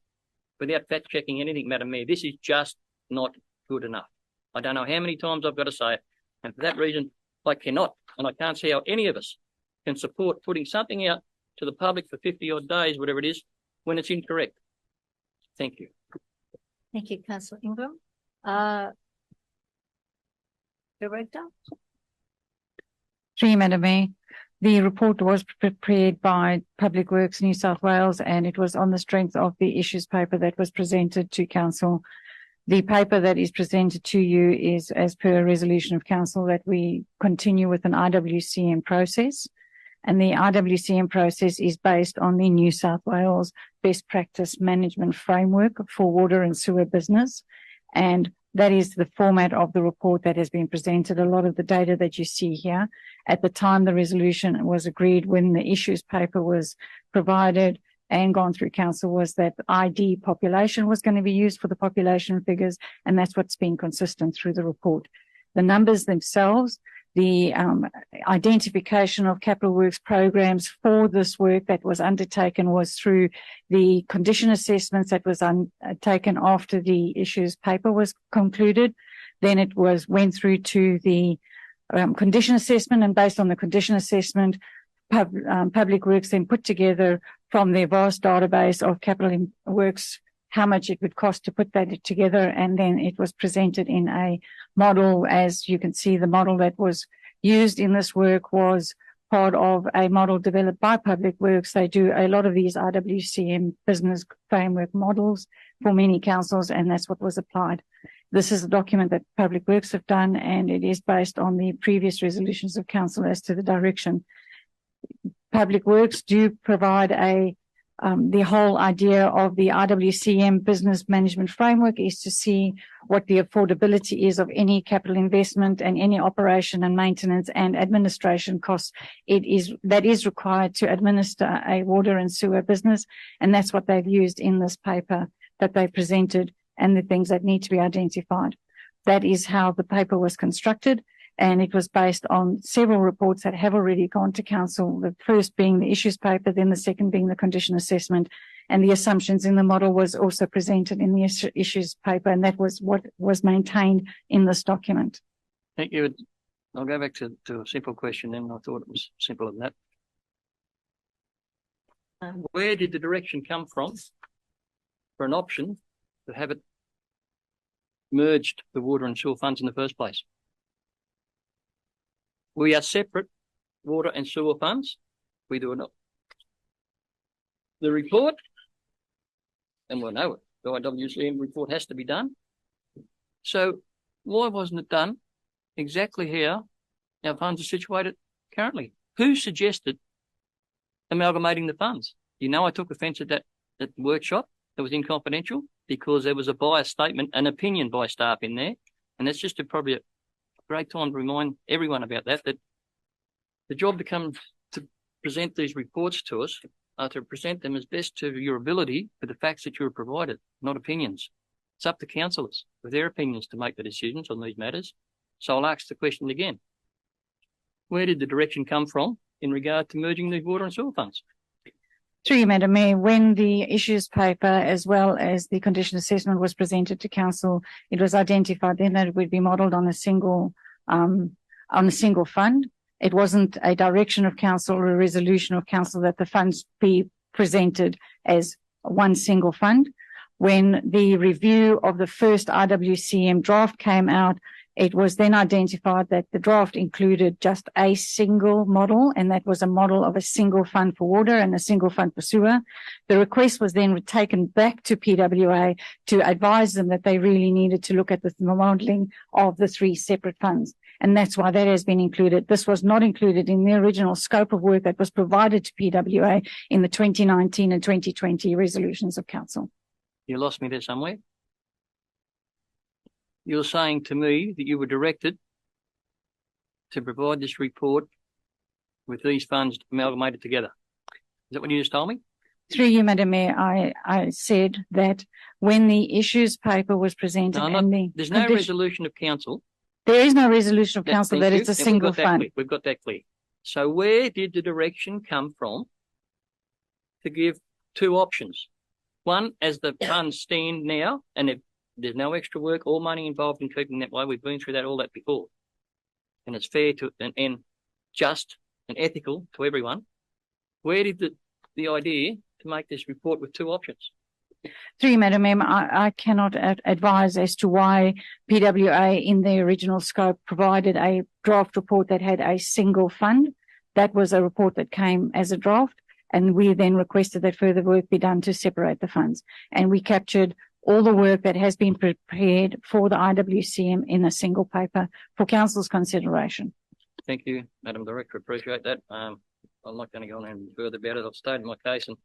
without fact-checking anything, Madam Mayor. This is just not good enough. I don't know how many times I've got to say it. And for that reason, I cannot, and I can't see how any of us can support putting something out to the public for 50 odd days, whatever it is, when it's incorrect. Thank you. Thank you, Councillor Ingram. Director? Through you, Madam Mayor. The report was prepared by Public Works New South Wales, and it was on the strength of the issues paper that was presented to Council. The paper that is presented to you is as per a resolution of Council that we continue with an IWCM process. And the IWCM process is based on the New South Wales Best Practice Management Framework for Water and Sewer Business. And that is the format of the report that has been presented. A lot of the data that you see here, at the time the resolution was agreed when the issues paper was provided and gone through Council, was that ID population was going to be used for the population figures, and that's what's been consistent through the report. The numbers themselves, the identification of capital works programs for this work that was undertaken was through the condition assessments that was taken after the issues paper was concluded. Then it went through to the condition assessment, and based on the condition assessment, Public Works then put together from their vast database of capital works how much it would cost to put that together, and then it was presented in a model. As you can see, the model that was used in this work was part of a model developed by Public Works. They do a lot of these IWCM business framework models for many councils, and that's what was applied. This is a document that Public Works have done, and it is based on the previous resolutions of Council as to the direction. Public Works do provide the whole idea of the IWCM business management framework is to see what the affordability is of any capital investment and any operation and maintenance and administration costs that is required to administer a water and sewer business. And that's what they've used in this paper that they presented, and the things that need to be identified. That is how the paper was constructed. And it was based on several reports that have already gone to Council, the first being the issues paper, then the second being the condition assessment. And the assumptions in the model was also presented in the issues paper, and that was what was maintained in this document. Thank you. I'll go back to a simple question then. I thought it was simpler than that. Where did the direction come from for an option to have it merged, the water and sewer funds, in the first place? We are separate water and sewer funds. We do it not. The report, and we'll know it, the IWCM report has to be done. So why wasn't it done exactly how our funds are situated currently? Who suggested amalgamating the funds? You know, I took offence at that workshop that was inconfidential because there was a biased statement, an opinion by staff in there. And that's just probably a great time to remind everyone about that the job to come to present these reports to us are to present them as best to your ability with the facts that you're provided, not opinions. It's up to councillors with their opinions to make the decisions on these matters. So I'll ask the question again. Where did the direction come from in regard to merging the water and sewer funds? Through you, Madam Mayor, when the issues paper as well as the condition assessment was presented to Council, it was identified then that it would be modelled on a single fund. It wasn't a direction of Council or a resolution of Council that the funds be presented as one single fund. When the review of the first IWCM draft came out, it was then identified that the draft included just a single model, and that was a model of a single fund for water and a single fund for sewer. The request was then taken back to PWA to advise them that they really needed to look at the modelling of the three separate funds. And that's why that has been included. This was not included in the original scope of work that was provided to PWA in the 2019 and 2020 resolutions of Council. You lost me there somewhere. You're saying to me that you were directed to provide this report with these funds amalgamated together. Is that what you just told me? Through you, Madam Mayor, I said that when the issues paper was presented there's no resolution of Council. There is no resolution of Council that it's a single fund. We've got that clear. So where did the direction come from to give two options? One, as the funds stand now, and there's no extra work or money involved in keeping that way. We've been through all that before. And it's fair to and just and ethical to everyone. Where did the idea to make this report with two options? Through you, Madam Mayor, I cannot advise as to why PWA in their original scope provided a draft report that had a single fund. That was a report that came as a draft, and we then requested that further work be done to separate the funds. And we captured all the work that has been prepared for the IWCM in a single paper for Council's consideration. Thank you, Madam Director. Appreciate that. I'm not going to go on any further about it. I've stated my case, and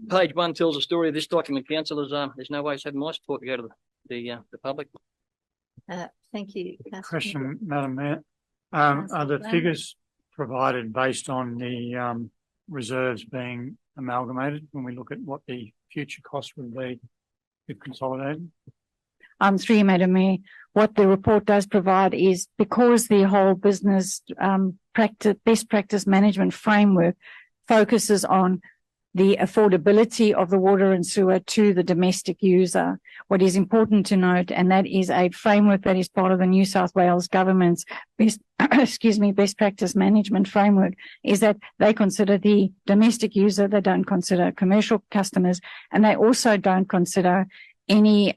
page 1 tells the story of this document. Councillors, there's no way of having my support to go to the public. Thank you. Question, Madam Mayor. Are the figures provided based on the reserves being amalgamated when we look at what the future cost would be if consolidated? Through you, Madam Mayor, what the report does provide is, because the whole business best practice management framework focuses on the affordability of the water and sewer to the domestic user. What is important to note, and that is a framework that is part of the New South Wales government's best practice management framework, is that they consider the domestic user, they don't consider commercial customers, and they also don't consider any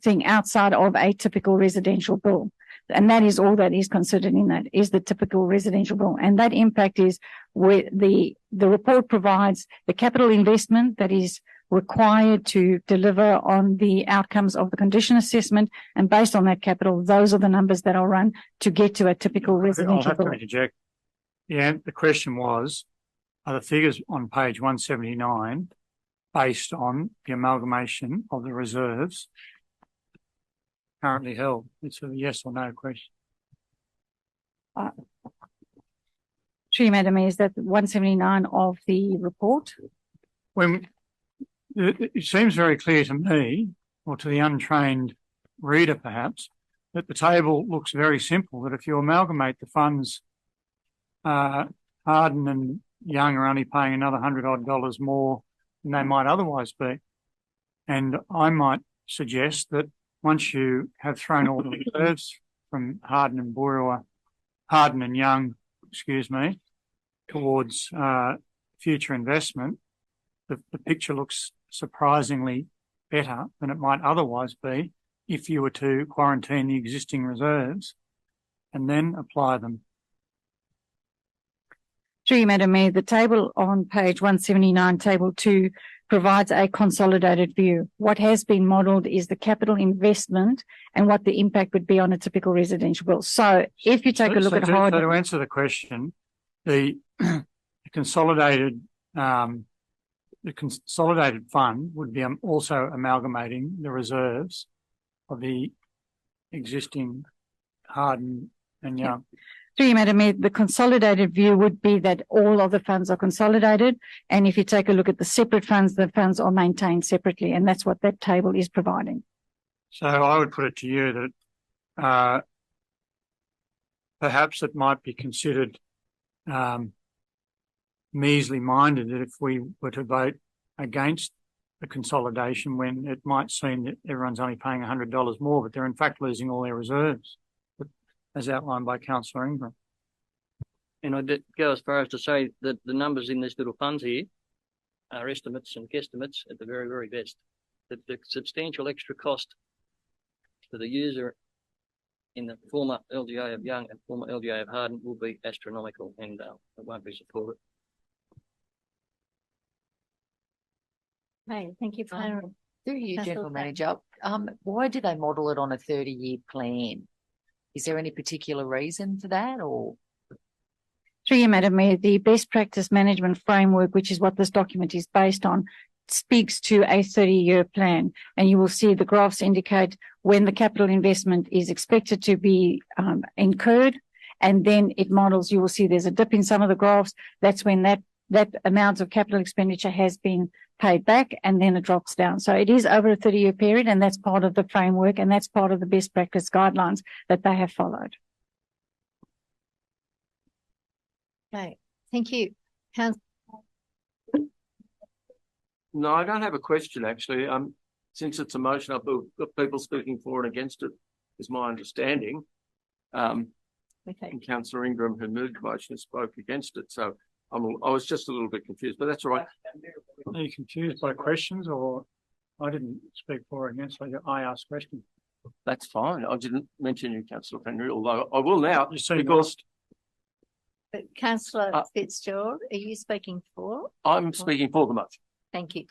thing outside of a typical residential bill. And that is all that is considered in that, is the typical residential bill. And that impact is where the report provides the capital investment that is required to deliver on the outcomes of the condition assessment. And based on that capital, those are the numbers that are run to get to a typical residential I'll have bill. to interject. Yeah, the question was, are the figures on page 179 based on the amalgamation of the reserves currently held? It's a yes or no question. True, Madam, is that 179 of the report? When it seems very clear to me, or to the untrained reader perhaps, that the table looks very simple, that if you amalgamate the funds, Harden and Young are only paying another $100 more than they might otherwise be. And I might suggest that once you have thrown all the reserves from Harden and Young, towards future investment, the picture looks surprisingly better than it might otherwise be if you were to quarantine the existing reserves and then apply them. Through you, Madam Mayor, the table on page 179, table 2, provides a consolidated view. What has been modelled is the capital investment and what the impact would be on a typical residential bill. So if you take a look at Harden... So to answer the question, the consolidated fund would be also amalgamating the reserves of the existing Harden and Young. Through you, Madam Mayor, the consolidated view would be that all of the funds are consolidated, and if you take a look at the separate funds, the funds are maintained separately, and that's what that table is providing. So I would put it to you that perhaps it might be considered measly minded that if we were to vote against the consolidation, when it might seem that everyone's only paying $100 more, but they're in fact losing all their reserves, as outlined by Councillor Ingram. And I did go as far as to say that the numbers in these little funds here are estimates and guesstimates at the very, very best. That the substantial extra cost to the user in the former LGA of Young and former LGA of Harden will be astronomical, and it won't be supported. Okay, thank you, Through you, General Manager. Why do they model it on a 30-year plan? Is there any particular reason for that, or? Through you, Madam Mayor, the best practice management framework, which is what this document is based on, speaks to a 30-year plan. And you will see the graphs indicate when the capital investment is expected to be incurred, and then it models, you will see there's a dip in some of the graphs. That's when that amount of capital expenditure has been paid back, and then it drops down. So it is over a 30-year period, and that's part of the framework, and that's part of the best practice guidelines that they have followed. Okay, thank you. No, I don't have a question, actually. Since it's a motion, I've got people speaking for and against it, is my understanding. And Councillor Ingram, who moved the motion, spoke against it. So I was just a little bit confused, but that's all right. Are you confused by questions or? I didn't speak for or against. I asked questions. That's fine. I didn't mention you, Councillor Henry, although I will now because Councillor Fitzgerald, are you speaking for? I'm speaking for the motion. Thank you.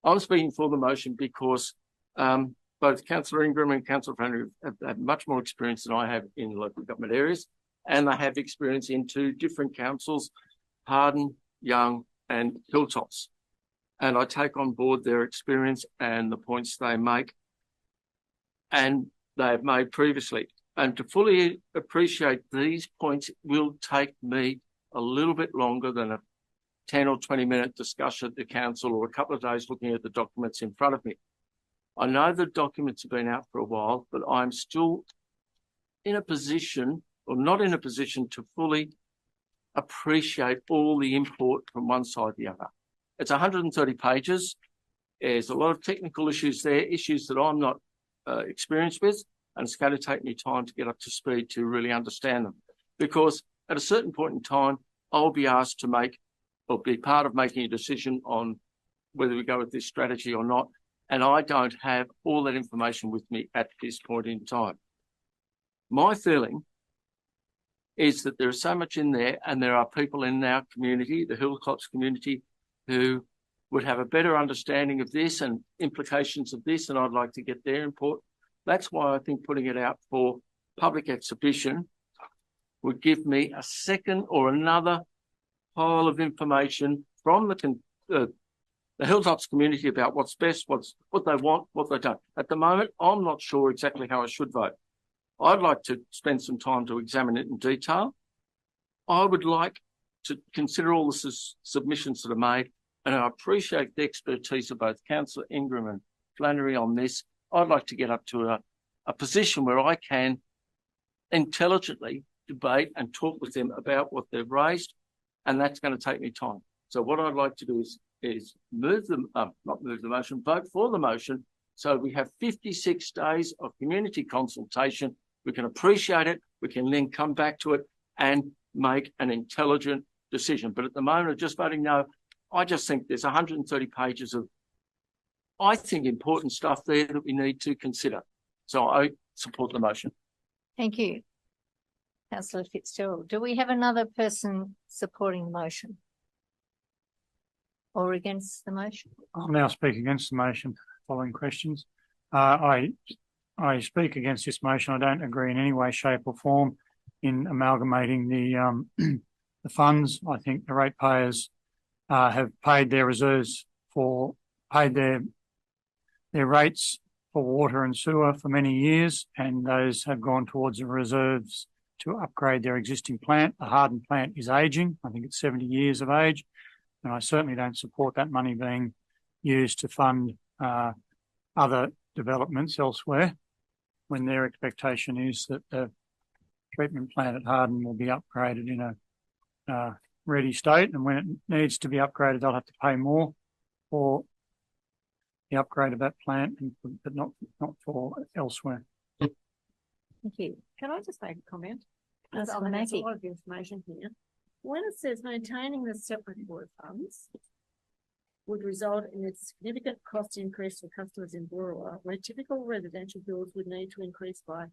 I'm speaking for the motion because both Councillor Ingram and Councillor Henry have much more experience than I have in local government areas, and they have experience in two different councils, Harden, Young and Hilltops. And I take on board their experience and the points they make and they have made previously. And to fully appreciate these points will take me a little bit longer than a 10 or 20 minute discussion at the council or a couple of days looking at the documents in front of me. I know the documents have been out for a while, but I'm still in a position or not in a position to fully appreciate all the import from one side or the other. It's 130 pages. There's a lot of technical issues there, issues that I'm not experienced with, and it's going to take me time to get up to speed to really understand them. Because at a certain point in time, I'll be asked to make or be part of making a decision on whether we go with this strategy or not. And I don't have all that information with me at this point in time. My feeling is that there is so much in there, and there are people in our community, the Hilltops community, who would have a better understanding of this and implications of this, and I'd like to get their input. That's why I think putting it out for public exhibition would give me a second or another pile of information from the Hilltops community about what's best, what they want, what they don't. At the moment, I'm not sure exactly how I should vote. I'd like to spend some time to examine it in detail. I would like to consider all the submissions that are made, and I appreciate the expertise of both Councillor Ingram and Flannery on this. I'd like to get up to a position where I can intelligently debate and talk with them about what they've raised, and that's going to take me time. So what I'd like to do is vote for the motion, so we have 56 days of community consultation. We can appreciate it, we can then come back to it and make an intelligent decision. But at the moment of just voting no, I just think there's 130 pages of, I think, important stuff there that we need to consider. So I support the motion. Thank you, Councillor Fitzgerald. Do we have another person supporting the motion or against the motion? I'll now speak against the motion. Following questions. I speak against this motion. I don't agree in any way, shape or form in amalgamating the funds. I think the ratepayers have paid their reserves paid their rates for water and sewer for many years, and those have gone towards the reserves to upgrade their existing plant. The Harden plant is aging. I think it's 70 years of age, and I certainly don't support that money being used to fund other developments elsewhere, when their expectation is that the treatment plant at Harden will be upgraded in a ready state, and when it needs to be upgraded, they'll have to pay more for the upgrade of that plant, but not for elsewhere. Thank you. Can I just make a comment? That's There's a lot of information here. When it says maintaining the separate water funds would result in a significant cost increase for customers in BOOROWA, where typical residential bills would need to increase by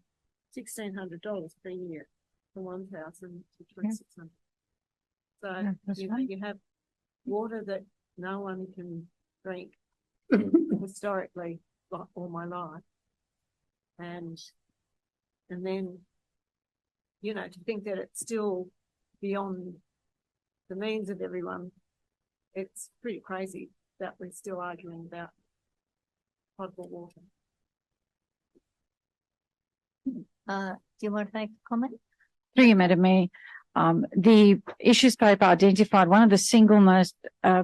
$1,600 per year from $1,000 to $2,600. So you have water that no one can drink historically all my life, and then to think that it's still beyond the means of everyone. It's pretty crazy that we're still arguing about potable water. Do you want to make a comment? Through you, Madam Mayor. The issues paper identified one of the single most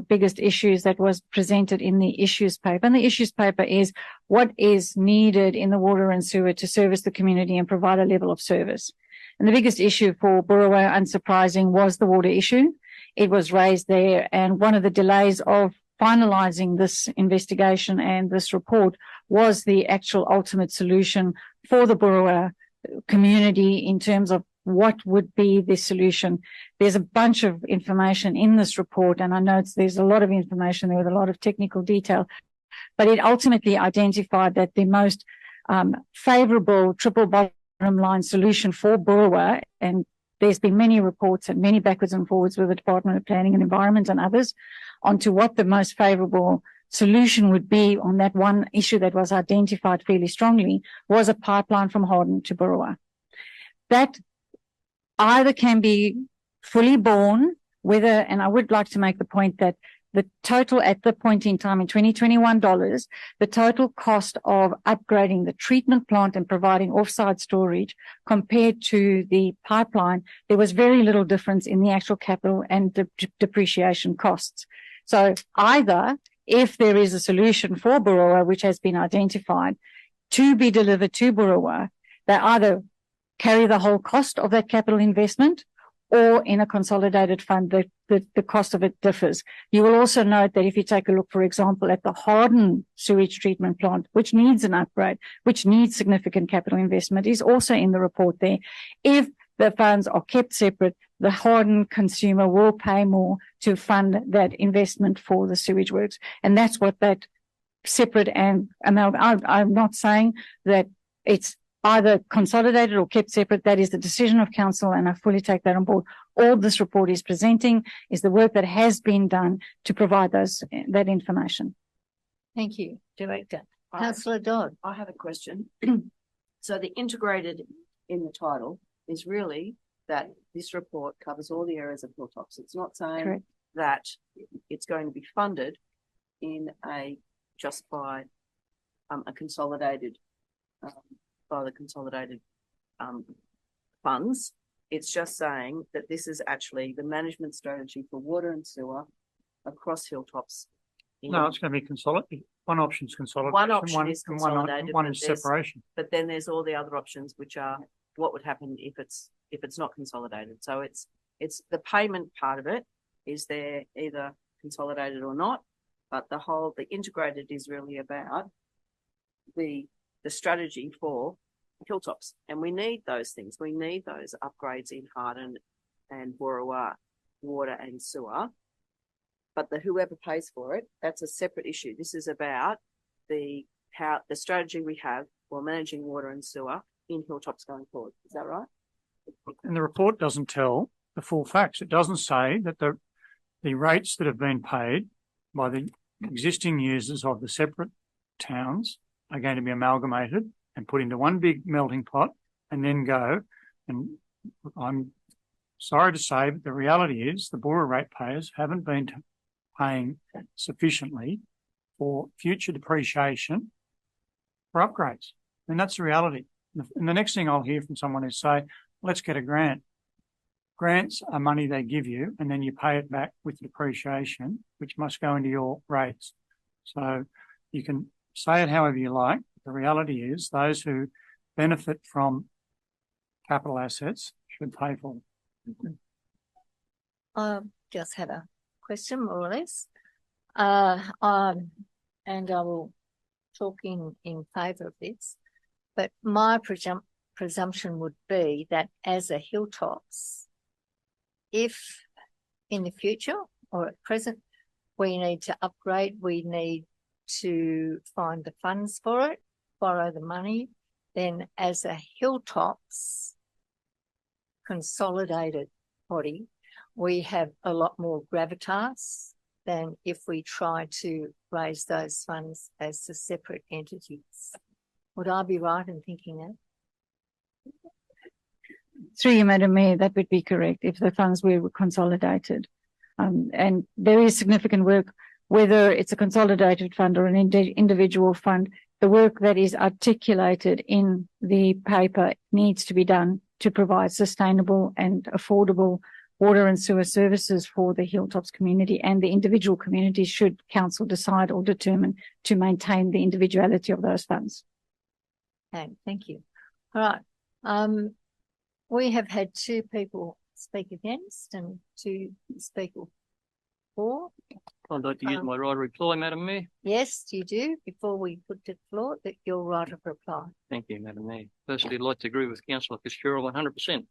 biggest issues that was presented in the issues paper. And the issues paper is what is needed in the water and sewer to service the community and provide a level of service. And the biggest issue for BOOROWA, unsurprising, was the water issue. It was raised there, and one of the delays of finalising this investigation and this report was the actual ultimate solution for the BOOROWA community in terms of what would be the solution. There's a bunch of information in this report, and I know there's a lot of information there with a lot of technical detail, but it ultimately identified that the most favourable triple bottom line solution for BOOROWA, and there's been many reports and many backwards and forwards with the Department of Planning and Environment and others onto what the most favourable solution would be on that one issue that was identified fairly strongly, was a pipeline from Harden to BOOROWA. That either can be fully borne, whether, and I would like to make the point that the total at the point in time in 2021 dollars, the total cost of upgrading the treatment plant and providing offsite storage compared to the pipeline, there was very little difference in the actual capital and depreciation costs. So either, if there is a solution for BOOROWA, which has been identified to be delivered to BOOROWA, they either carry the whole cost of that capital investment, or in a consolidated fund, the cost of it differs. You will also note that if you take a look, for example, at the HARDEN sewage treatment plant, which needs an upgrade, which needs significant capital investment, is also in the report there. If the funds are kept separate, the HARDEN consumer will pay more to fund that investment for the sewage works. And that's what that separate and I'm not saying that it's either consolidated or kept separate. That is the decision of council, and I fully take that on board. All this report is presenting is the work that has been done to provide that information. Thank you, Director. Councillor Dodd. I have a question. So the integrated in the title is really that this report covers all the areas of Hilltops. It's not saying Correct. that it's going to be funded in just by a consolidated by the consolidated funds. It's just saying that this is actually the management strategy for water and sewer across Hilltops. No, it's going to be consolidated. One option is consolidation. One option is consolidated. One is separation. But then there's all the other options, which are what would happen if it's not consolidated. So it's the payment part of it is there either consolidated or not, but the integrated is really about the strategy for Hilltops, and we need those things. We need those upgrades in Harden and BOOROWA, water and sewer. But whoever pays for it, that's a separate issue. This is about the strategy we have for managing water and sewer in Hilltops going forward. Is that right? And the report doesn't tell the full facts. It doesn't say that the rates that have been paid by the existing users of the separate towns are going to be amalgamated and put into one big melting pot and then go. And I'm sorry to say, but the reality is the Boora ratepayers haven't been paying sufficiently for future depreciation for upgrades. And that's the reality. And the next thing I'll hear from someone is say, let's get a grant. Grants are money they give you, and then you pay it back with depreciation, which must go into your rates. So you can say it however you like. The reality is those who benefit from capital assets should pay for them. I just had a question, more or less. And I will talk in favour of this. But my presumption would be that as a Hilltops, if in the future or at present we need to upgrade, we need to find the funds for it, borrow the money, then as a Hilltops consolidated body, we have a lot more gravitas than if we try to raise those funds as the separate entities. Would I be right in thinking that? Through you, Madam Mayor, that would be correct if the funds were consolidated. And there is significant work, whether it's a consolidated fund or an individual fund, the work that is articulated in the paper needs to be done to provide sustainable and affordable water and sewer services for the Hilltops community, and the individual communities should council decide or determine to maintain the individuality of those funds. Okay, thank you. All right. We have had 2 people speak against and 2 speak for. I'd like to use my right of reply, Madam Mayor. Yes, you do. Before we put to the floor, that your right of reply. Thank you, Madam Mayor. Firstly, I'd like to agree with Councillor Fitzgerald 100%.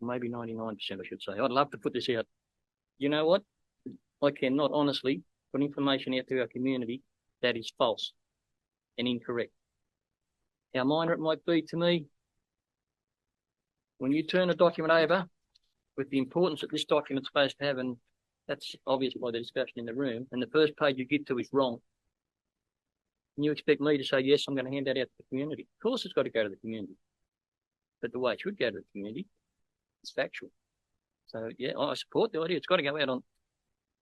Maybe 99%, I should say. I'd love to put this out. You know what? I cannot honestly put information out to our community that is false and incorrect. How minor it might be to me, when you turn a document over with the importance that this document's supposed to have, and that's obvious by the discussion in the room, and the first page you get to is wrong, and you expect me to say, yes, I'm going to hand that out to the community. Of course it's got to go to the community. But the way it should go to the community, it's factual. So, yeah, I support the idea. It's got to go out on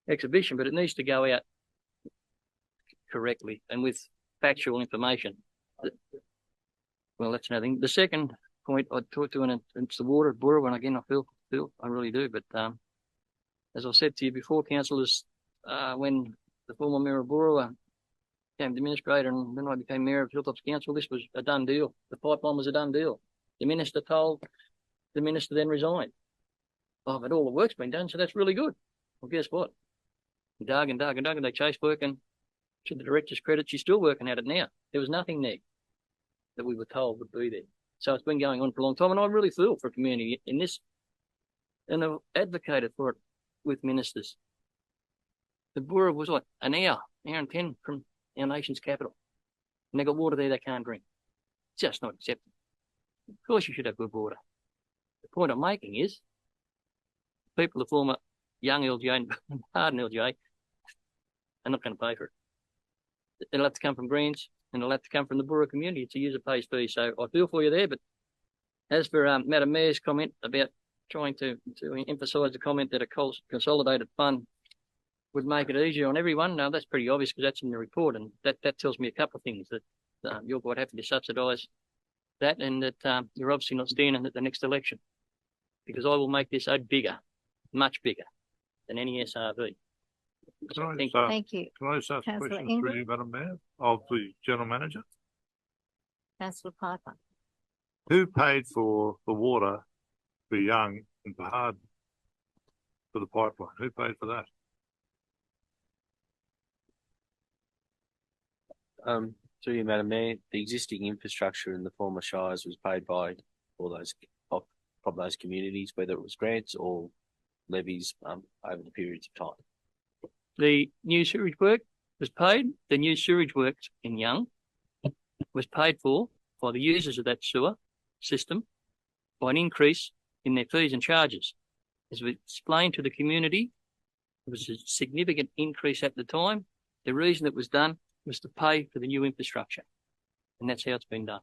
exhibition, but it needs to go out correctly and with factual information. Well, that's another thing. The second point I'd talk to, and it's the water at BOOROWA, and again, I really do. But as I said to you before, councillors, when the former mayor of BOOROWA became administrator and then I became mayor of Hilltops Council, this was a done deal. The pipeline was a done deal. The minister then resigned. Oh, but all the work's been done, so that's really good. Well, guess what? Dug and they chased work, and to the director's credit, she's still working at it now. There was nothing there that we were told would be there. So it's been going on for a long time, and I really feel for community in this, and I've advocated for it with ministers. The BOOROWA was like an hour and 10 from our nation's capital, and they got water there they can't drink. It's just not acceptable. Of course you should have good water. The point I'm making is people, the former young LJ and Harden LJ, are not going to pay for it. It'll have to come from Greens, and it'll have to come from the BOOROWA community. It's a user pays fee. So I feel for you there. But as for Madam Mayor's comment about trying to emphasise the comment that a consolidated fund would make it easier on everyone, no, that's pretty obvious because that's in the report, and that tells me a couple of things, that you're quite happy to subsidise that, and that you're obviously not standing at the next election, because I will make this bigger, much bigger than any SRV. Thank you. Can I just ask a question through you, Madam Mayor, of the General Manager? Councillor Piper. Who paid for the water for Young and for Harden for the pipeline? Who paid for that? To you, Madam Mayor, the existing infrastructure in the former shires was paid by all those from those communities, whether it was grants or levies over the periods of time. The new sewage work was paid. The new sewage works in Young was paid for by the users of that sewer system by an increase in their fees and charges. As we explained to the community, it was a significant increase at the time. The reason it was done was to pay for the new infrastructure, and that's how it's been done.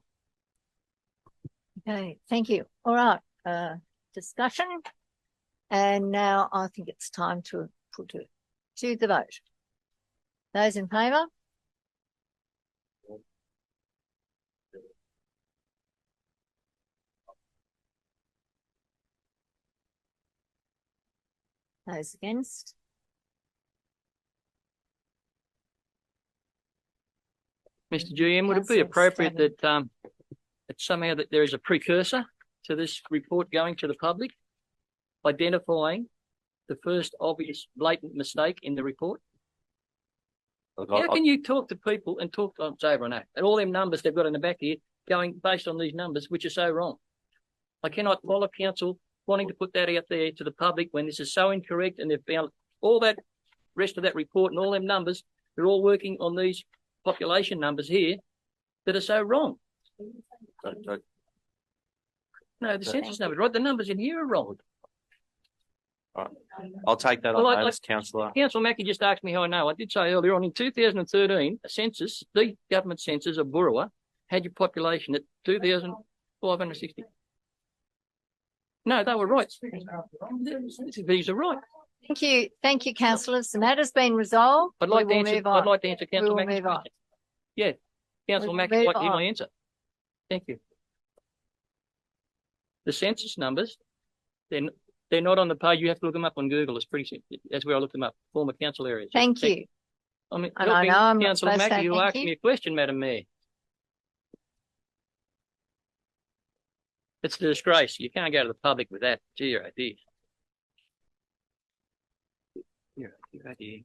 Okay, thank you. All right, discussion, and now I think it's time to put it to the vote. Those in favour? Those against? Mr. GM, would it be appropriate that somehow that there is a precursor to this report going to the public, identifying the first obvious blatant mistake in the report? How can you talk to people and talk to over and all them numbers they've got in the back here going based on these numbers, which are so wrong? I cannot follow council wanting to put that out there to the public when this is so incorrect, and they've found all that rest of that report and all them numbers, they're all working on these population numbers here that are so wrong. No, the census numbers, right? The numbers in here are wrong. All right. I'll take that on notice, Councillor. Councillor Mackie just asked me how I know. I did say earlier on in 2013, a census, the government census of BOOROWA had your population at 2,560. No, they were right. These are right. Thank you, councillors. The matter's been resolved. I'd like to answer Councillor Mackie's question. Yeah, Councillor Mackie would like to hear my answer. Thank you. The census numbers, they're not on the page. You have to look them up on Google. It's pretty simple. That's where I looked them up. Former council areas. Thank you. I mean, and I know I'm not Councillor supposed to Mackie, you asked thank me a question, Madam Mayor. It's a disgrace. You can't go to the public with that. Gee, you're right there. You're right there.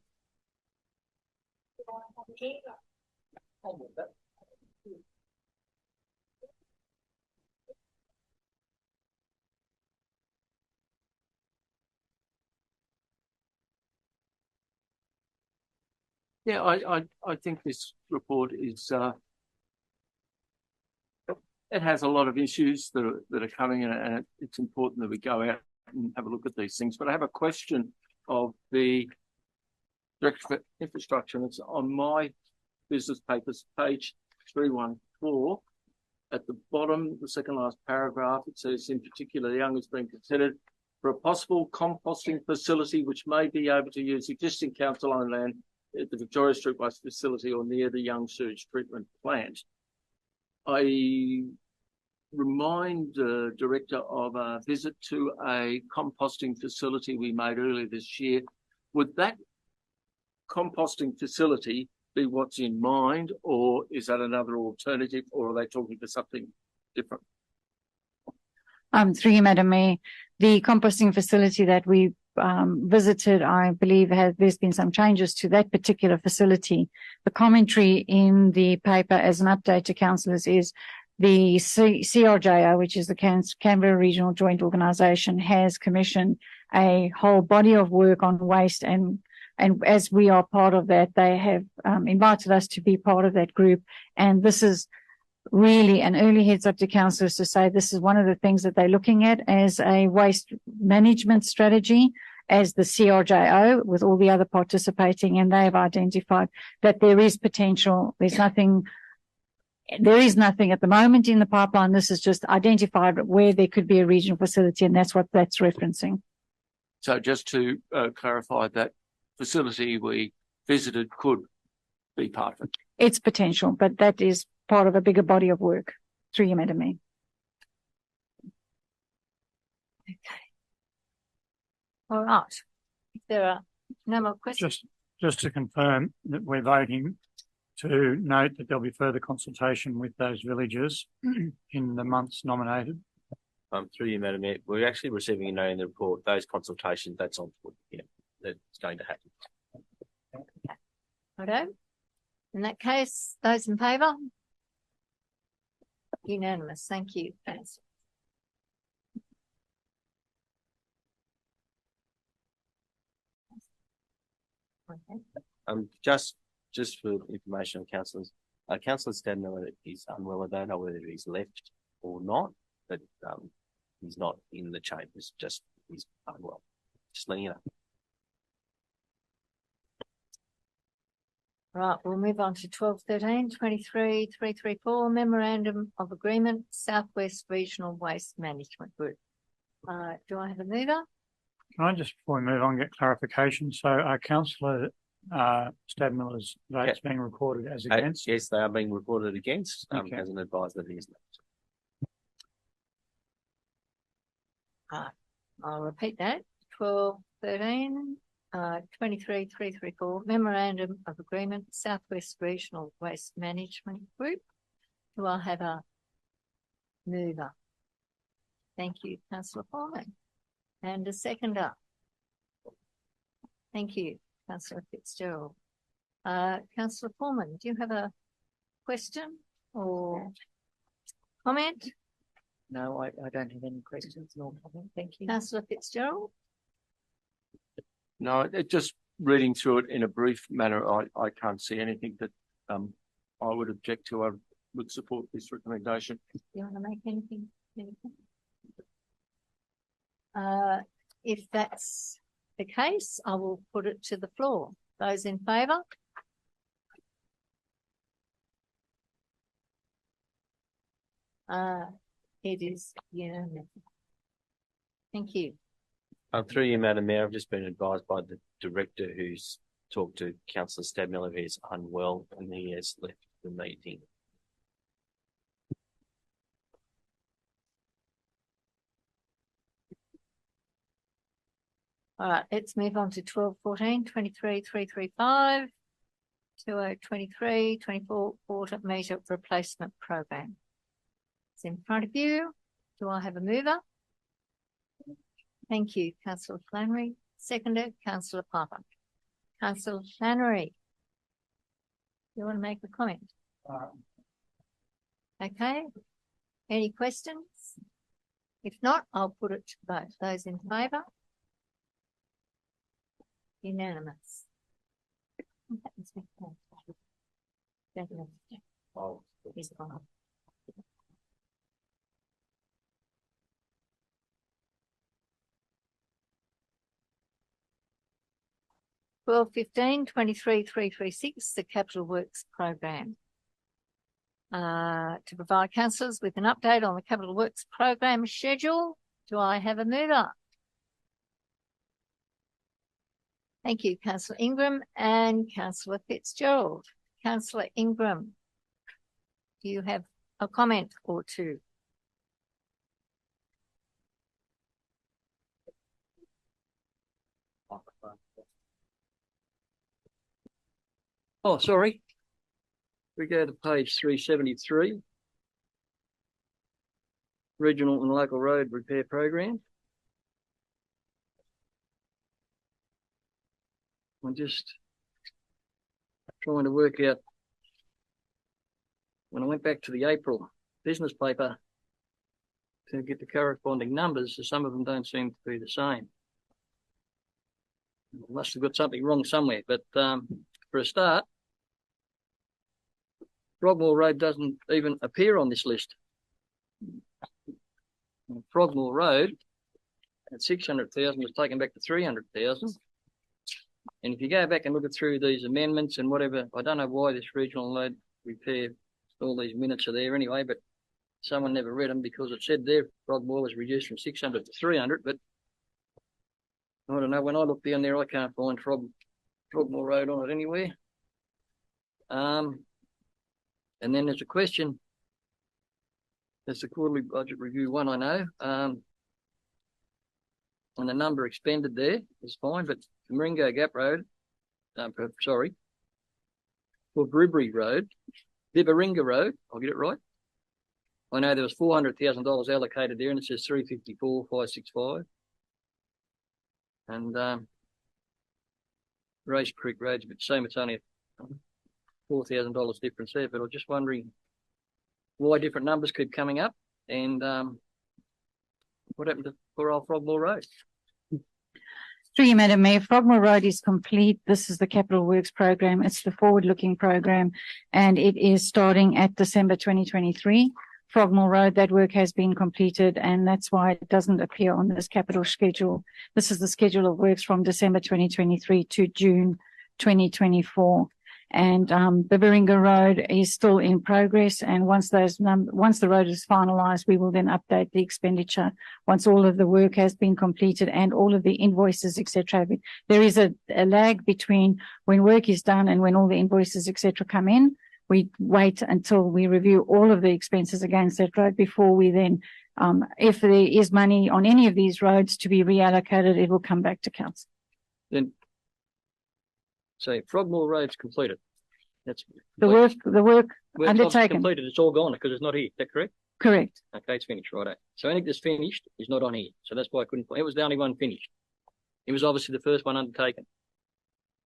Yeah, I think this report is, it has a lot of issues that are coming in, and it's important that we go out and have a look at these things. But I have a question of the Director for Infrastructure, and it's on my business papers, page 314. At the bottom, the second last paragraph, it says, in particular, the young has been considered for a possible composting facility which may be able to use existing council-owned land at the Victoria Street Waste Facility or near the Young Sewage Treatment Plant. I remind the Director of a visit to a composting facility we made earlier this year. Would that composting facility be what's in mind, or is that another alternative, or are they talking for something different? Through you, Madam Mayor, the composting facility that we visited, I believe there's been some changes to that particular facility. The commentary in the paper as an update to councillors is the CRJO, which is the Canberra Regional Joint Organisation, has commissioned a whole body of work on waste, and as we are part of that, they have invited us to be part of that group. And this is really an early heads up to councillors to say this is one of the things that they're looking at as a waste management strategy, as the CRJO, with all the other participating, and they have identified that there is potential. There is nothing at the moment in the pipeline. This is just identified where there could be a regional facility, and that's what that's referencing. So just to clarify, that facility we visited could be part of it. It's potential, but that is part of a bigger body of work. Through you, Madam Mayor. Okay. All right. If there are no more questions. Just to confirm that we're voting to note that there'll be further consultation with those villages in the months nominated. Through you, Madam Mayor, we're actually receiving a note in the report, those consultations, that's on foot. Yeah, that's going to happen. Okay. Righto. In that case, those in favour? Unanimous. Thank you. Thanks. Okay. Just for information on councillors, Councillor STADTMILLER is unwell. I don't know whether he's left or not, but he's not in the chambers. Just he's unwell. Just letting you know. Right, we'll move on to 1213, 23, Memorandum of Agreement, Southwest Regional Waste Management Group. Do I have a mover? Can I just, before we move on, get clarification? So Councillor STADTMILLER's votes being recorded as against? Yes, they are being recorded against, as an advisor that he is left. I'll repeat that. 1213, 23, Memorandum of Agreement, Southwest Regional Waste Management Group. Do I have a mover? Thank you, Councillor Foreman. And a seconder. Thank you, Councillor Fitzgerald. Councillor Foreman, do you have a question or comment? No, I don't have any questions nor comment. Thank you. Councillor Fitzgerald? No, just reading through it in a brief manner, I can't see anything that I would object to. I would support this recommendation. Do you want to make anything? If that's the case, I will put it to the floor. Those in favour? It is unanimous. Thank you. Through you, Madam Mayor, I've just been advised by the Director who's talked to Councillor STADTMILLER, who is unwell and he has left the meeting. All right, let's move on to 1214, 23, 2023, 24 water meter replacement program. It's in front of you. Do I have a mover? Thank you, Councillor Flannery. Seconder, Councillor Piper. Councillor Flannery, you want to make a comment? Okay. Any questions? If not, I'll put it to vote. Those in favour? Unanimous. Well, 15-23-336, the Capital Works Program. To provide councillors with an update on the Capital Works Program schedule. Do I have a mover? Thank you, Councillor Ingram and Councillor Fitzgerald. Councillor Ingram, do you have a comment or two? Oh, sorry. We go to page 373. Regional and Local Road Repair Program. I'm just trying to work out, when I went back to the April business paper to get the corresponding numbers, some of them don't seem to be the same. I must have got something wrong somewhere, but for a start, Frogmore Road doesn't even appear on this list. Frogmore Road at 600,000 was taken back to 300,000. And if you go back and look at through these amendments and whatever, I don't know why this regional road repair, all these minutes are there anyway, but someone never read them because it said there Frogmore was reduced from 600 to 300, but I don't know, when I look down there, I can't find Frogmore Road on it anywhere. And then there's a question. There's the quarterly budget review one, I know. And the number expended there is fine, but Maringo Gap Road, for Bribri Road, Bibaringa Road, I'll get it right. I know there was $400,000 allocated there, and it says 354,565. And Race Creek Road's a bit the same. It's only $4,000 difference there, but I was just wondering why different numbers keep coming up, and what happened to poor old Frogmore Road? Through you, Madam Mayor, Frogmore Road is complete. This is the Capital Works Program. It's the forward-looking program, and it is starting at December 2023. Frogmore Road, that work has been completed, and that's why it doesn't appear on this capital schedule. This is the schedule of works from December 2023 to June 2024. And Bibaringa Road is still in progress, and once the road is finalised, we will then update the expenditure once all of the work has been completed and all of the invoices, etc. There is a lag between when work is done and when all the invoices, etc. come in. We wait until we review all of the expenses against that road before we then, if there is money on any of these roads to be reallocated, it will come back to council. Then, so Frogmore Road's completed. That's the work undertaken. Completed. It's all gone because it's not here. Is that correct? Correct. Okay, it's finished. Right. So anything that's finished is not on here. So that's why I couldn't. It was the only one finished. It was obviously the first one undertaken.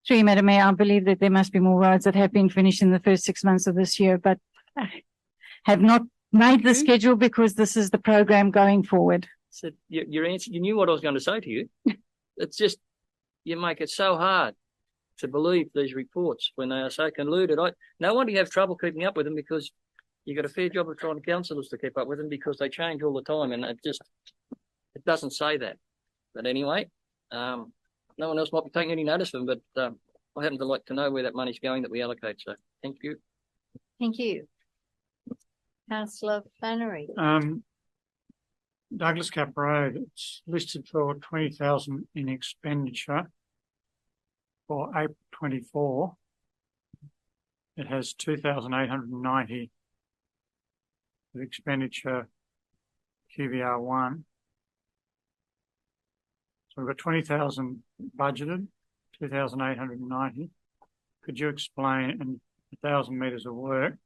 Through you, Madam Mayor, I believe that there must be more roads that have been finished in the first 6 months of this year, but have not made the schedule because this is the program going forward. So your answer, you knew what I was going to say to you. It's just, you make it so hard to believe these reports when they are so convoluted. No wonder you have trouble keeping up with them, because you've got a fair job of trying councillors to keep up with them because they change all the time, and it doesn't say that. But anyway, no one else might be taking any notice of them, but I happen to like to know where that money's going that we allocate. So thank you. Thank you. Councillor Flannery. Douglas Cap Road, it's listed for 20,000 in expenditure for April 24. It has 2,890 of expenditure QVR 1. So we've got 20,000 budgeted, 2,890. Could you explain, and 1,000 metres of work?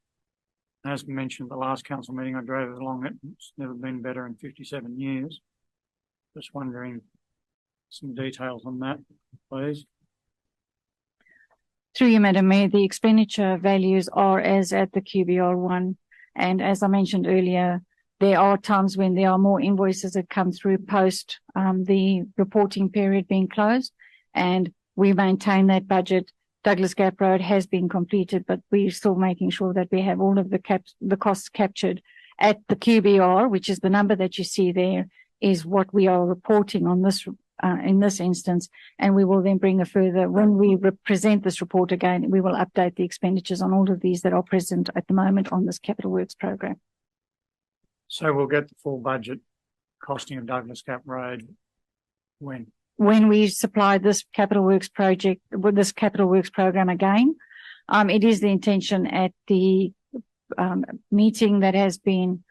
As mentioned at the last council meeting, I drove along it. It's never been better in 57 years. Just wondering some details on that, please. Through you, Madam Mayor, the expenditure values are as at the QBR 1. And as I mentioned earlier, there are times when there are more invoices that come through post the reporting period being closed, and we maintain that budget Douglas Gap Road has been completed, but we're still making sure that we have all of the costs captured at the QBR, which is the number that you see there, is what we are reporting on this in this instance. And we will then bring a further, when we present this report again, we will update the expenditures on all of these that are present at the moment on this capital works program. So we'll get the full budget costing of Douglas Gap Road when? When we supply this capital works project, with this capital works program again. It is the intention at the meeting that has been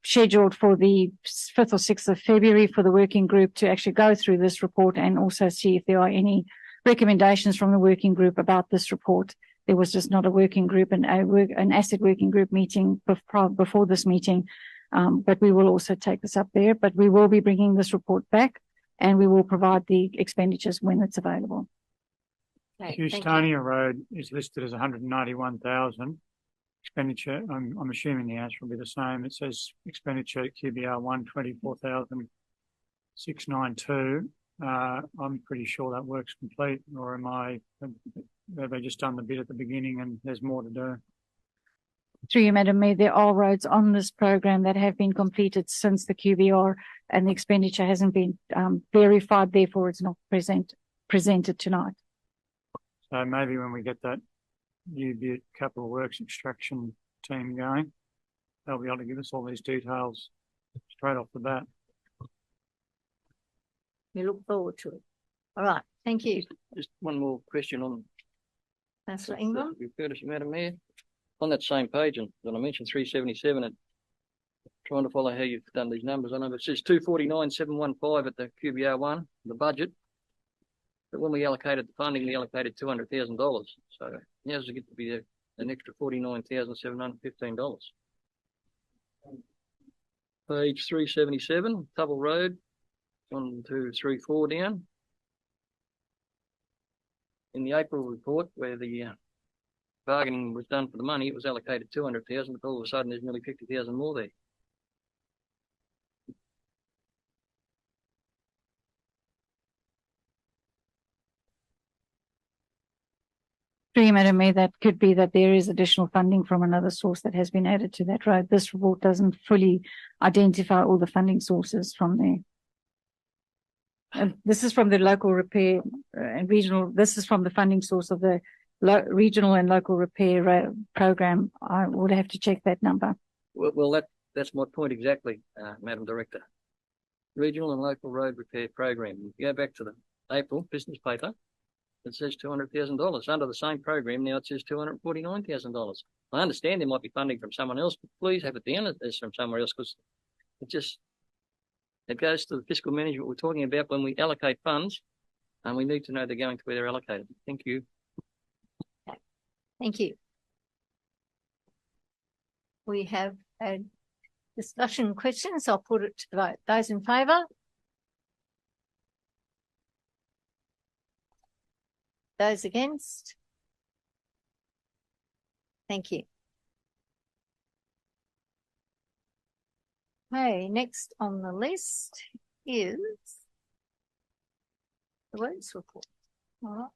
scheduled for the 5th or 6th of February for the working group to actually go through this report and also see if there are any recommendations from the working group about this report. There was just not a working group and an asset working group meeting before this meeting, but we will also take this up there. But we will be bringing this report back, and we will provide the expenditures when it's available. Okay, Houstonia Road is listed as 191,000 expenditure. I'm assuming the answer will be the same. It says expenditure at QBR 124,692. I'm pretty sure that work's complete, or have they just done the bit at the beginning and there's more to do? Through you, Madam Mayor, there are roads on this program that have been completed since the QBR, and the expenditure hasn't been verified, therefore it's not presented tonight. So maybe when we get that new capital works extraction team going, they'll be able to give us all these details straight off the bat. We look forward to it. All right, thank you. Just one more question on Councillor Ingram. Madam Mayor. On that same page, and I mentioned 377, and trying to follow how you've done these numbers. I know it says 249,715 at the QBR one, the budget. But when we allocated the funding, we allocated $200,000. So how does it get to be an extra $49,715? Page 377, Tubble Road, 1, 2, 3, 4 down. In the April report, where the bargaining was done for the money, it was allocated 200,000, but all of a sudden there's nearly 50,000 more there. Madam Mayor, that could be that there is additional funding from another source that has been added to that road. This report doesn't fully identify all the funding sources from there. And this is from the local repair and regional. This is from the funding source of the regional and local repair program. I would have to check that number. Well, that's my point exactly, Madam Director. Regional and local road repair program. You go back to the April business paper. It says $200,000 under the same program. Now it says $249,000. I understand there might be funding from someone else, but please have it down as from somewhere else, because it goes to the fiscal management we're talking about when we allocate funds, and we need to know they're going to where they're allocated. Thank you. Thank you. We have a discussion questions. I'll put it to the vote. Those in favour? Those against? Thank you. Okay, next on the list is the works report. All right.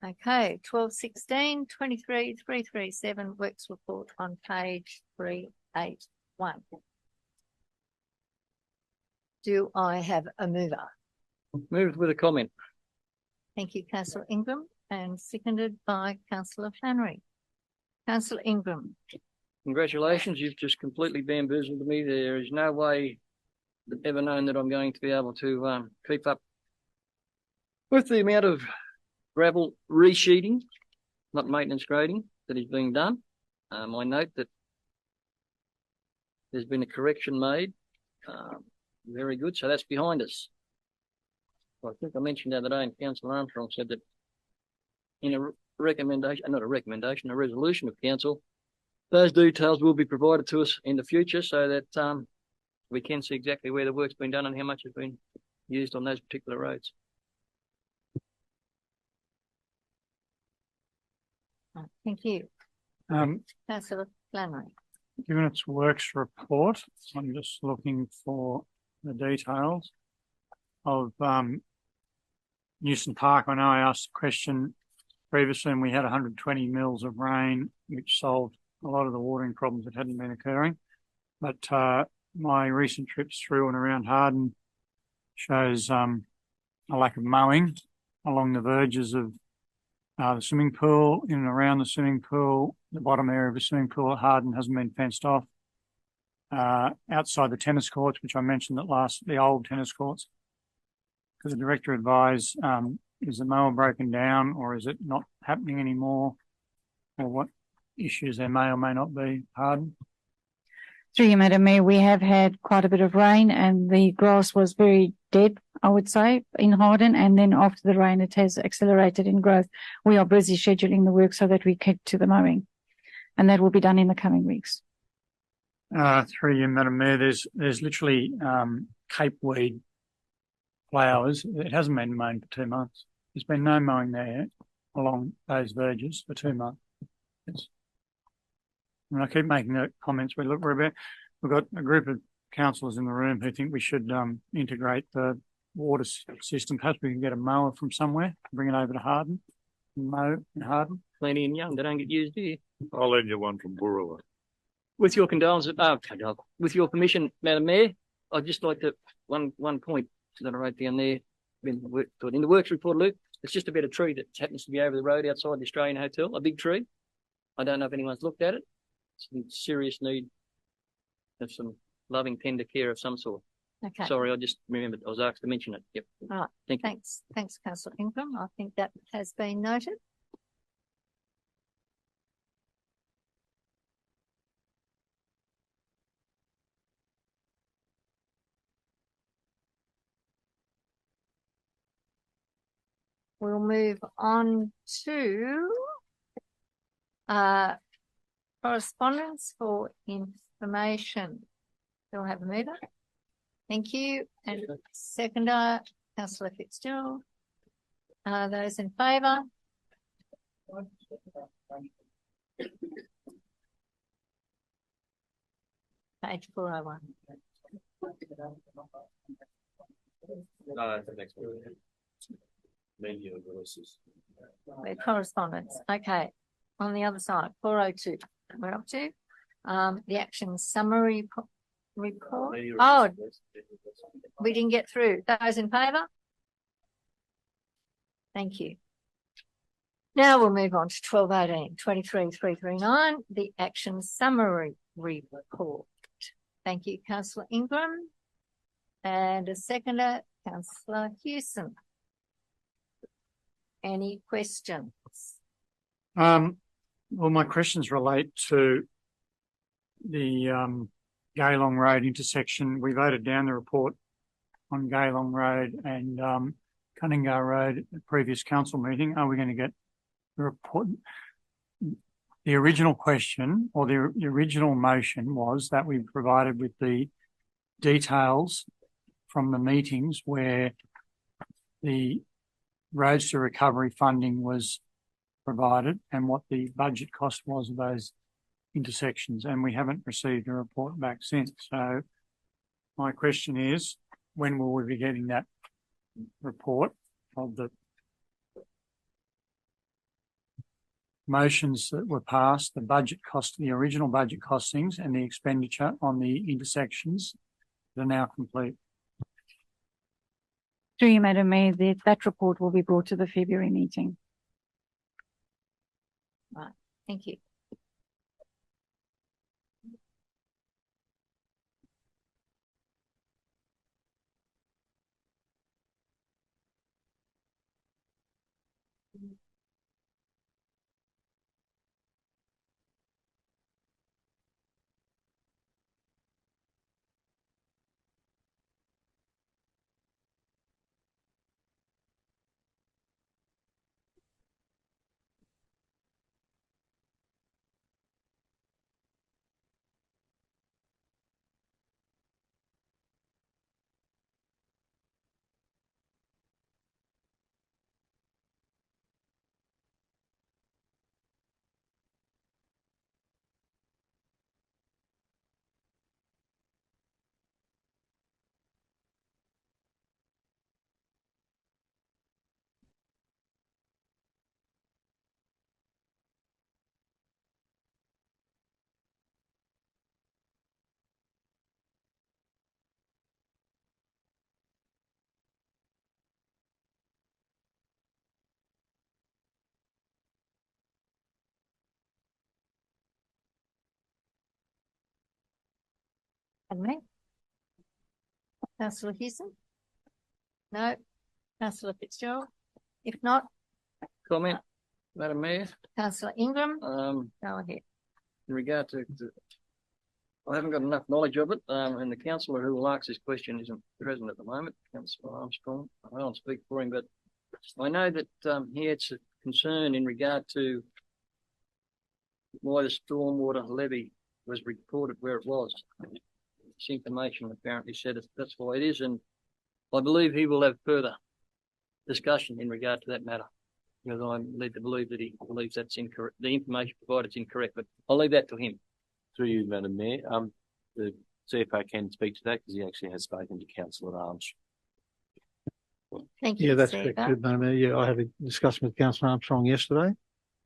Okay, 1216 23 337 works report on page 381. Do I have a mover? Moved with a comment. Thank you, Councillor Ingram, and seconded by Councillor Flannery. Councillor Ingram. Congratulations, you've just completely bamboozled me. There is no way ever known that I'm going to be able to keep up with the amount of gravel resheeting, not maintenance grading, that is being done. I note that there's been a correction made. Very good, so that's behind us. I think I mentioned the other day, and Councillor Armstrong said that in a recommendation, not a recommendation, a resolution of council, those details will be provided to us in the future so that we can see exactly where the work's been done and how much has been used on those particular roads. Thank you. Councillor Flannery. Given its works report, I'm just looking for the details of Newson Park, I know I asked a question previously and we had 120 mils of rain, which solved a lot of the watering problems that hadn't been occurring. But my recent trips through and around Harden shows a lack of mowing along the verges of the swimming pool, in and around the swimming pool. The bottom area of the swimming pool at Harden hasn't been fenced off. Outside the tennis courts, which I mentioned the old tennis courts, because the director advised, is the mower broken down or is it not happening anymore, or what issues there may or may not be, Harden? Through you, Madam Mayor, we have had quite a bit of rain and the grass was very dead, I would say, in Harden, and then after the rain it has accelerated in growth. We are busy scheduling the work so that we get to the mowing, and that will be done in the coming weeks. Through you, Madam Mayor, there's literally cape weed flowers. It hasn't been mown for 2 months. There's been no mowing there along those verges for 2 months. And I keep making the comments. We've got a group of councillors in the room who think we should integrate the water system. Perhaps we can get a mower from somewhere, bring it over to Harden, mow in Harden. Plenty and young, they don't get used, do you? I'll lend you one from BOOROWA. With your condolences, with your permission, Madam Mayor, I'd just like to one point that I wrote down there in the works report, Luke. It's just about a tree that happens to be over the road outside the Australian Hotel, a big tree. I don't know if anyone's looked at it. It's in serious need of some loving, tender care of some sort. Okay. Sorry, I just remembered. I was asked to mention it. Yep. All right. Thank you. Thanks, Councillor Ingram. I think that has been noted. We'll move on to correspondence for information. We'll have a mover. Thank you. And seconder, Councillor Fitzgerald. Those in favour? Page 401. No, that's the next one. Media releases. Correspondence. Okay. On the other side, 402. We're up to the action summary report. Oh, we didn't get through. Those in favour? Thank you. Now we'll move on to 1218, 23,339, the action summary report. Thank you, Councillor Ingram. And a seconder, Councillor Hewson. Any questions? Well, my questions relate to the Gaylong Road intersection. We voted down the report on Gaylong Road and Cunningar Road at the previous council meeting. Are we going to get the report? The original question or the original motion was that we provided with the details from the meetings where the roads to recovery funding was provided and what the budget cost was of those intersections, and we haven't received a report back since. So my question is, when will we be getting that report of the motions that were passed, the budget cost, the original budget costings and the expenditure on the intersections that are now complete? Through you, Madam Mayor, that report will be brought to the February meeting. Right. Thank you. And me? Councillor Houston? No. Councillor Fitzgerald? If not, Comment, Madam Mayor. Councillor Ingram, Go ahead. In regard to, I haven't got enough knowledge of it, and the councillor who will ask this question isn't present at the moment, Councillor Armstrong. I don't speak for him, but I know that he had some concern in regard to why the stormwater levy was reported where it was. This information apparently said that's why it is, and I believe he will have further discussion in regard to that matter, because I'm led to believe that he believes that's incorrect. The information provided is incorrect, but I'll leave that to him. Through you, Madam Mayor, the CFO can speak to that because he actually has spoken to Councillor Armstrong. Thank you. Yeah, that's correct, Madam Mayor. Yeah, I had a discussion with Councillor Armstrong yesterday.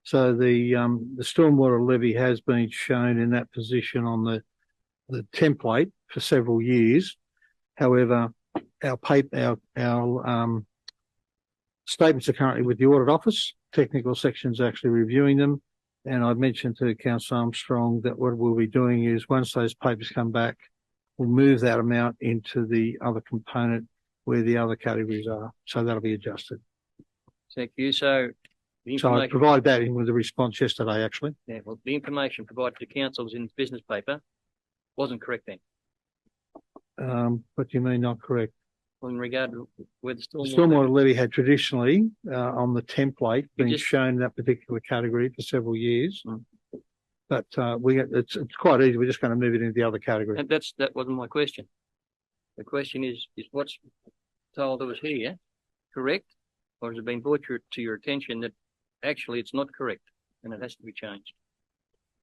So the stormwater levy has been shown in that position on the template for several years. However, our statements are currently with the audit office. Technical section's actually reviewing them. And I mentioned to Councillor Armstrong that what we'll be doing is once those papers come back, we'll move that amount into the other component where the other categories are. So that'll be adjusted. Thank you. So I provided that in with the response yesterday, actually. Yeah, well, the information provided to councils in the business paper wasn't correct then. What do you mean not correct? Well, in regard to where the stormwater levy had traditionally on the template been shown that particular category for several years. But it's quite easy. We're just going to move it into the other category. And that wasn't my question. The question is what's told us here correct, or has it been brought to your attention that actually it's not correct and it has to be changed?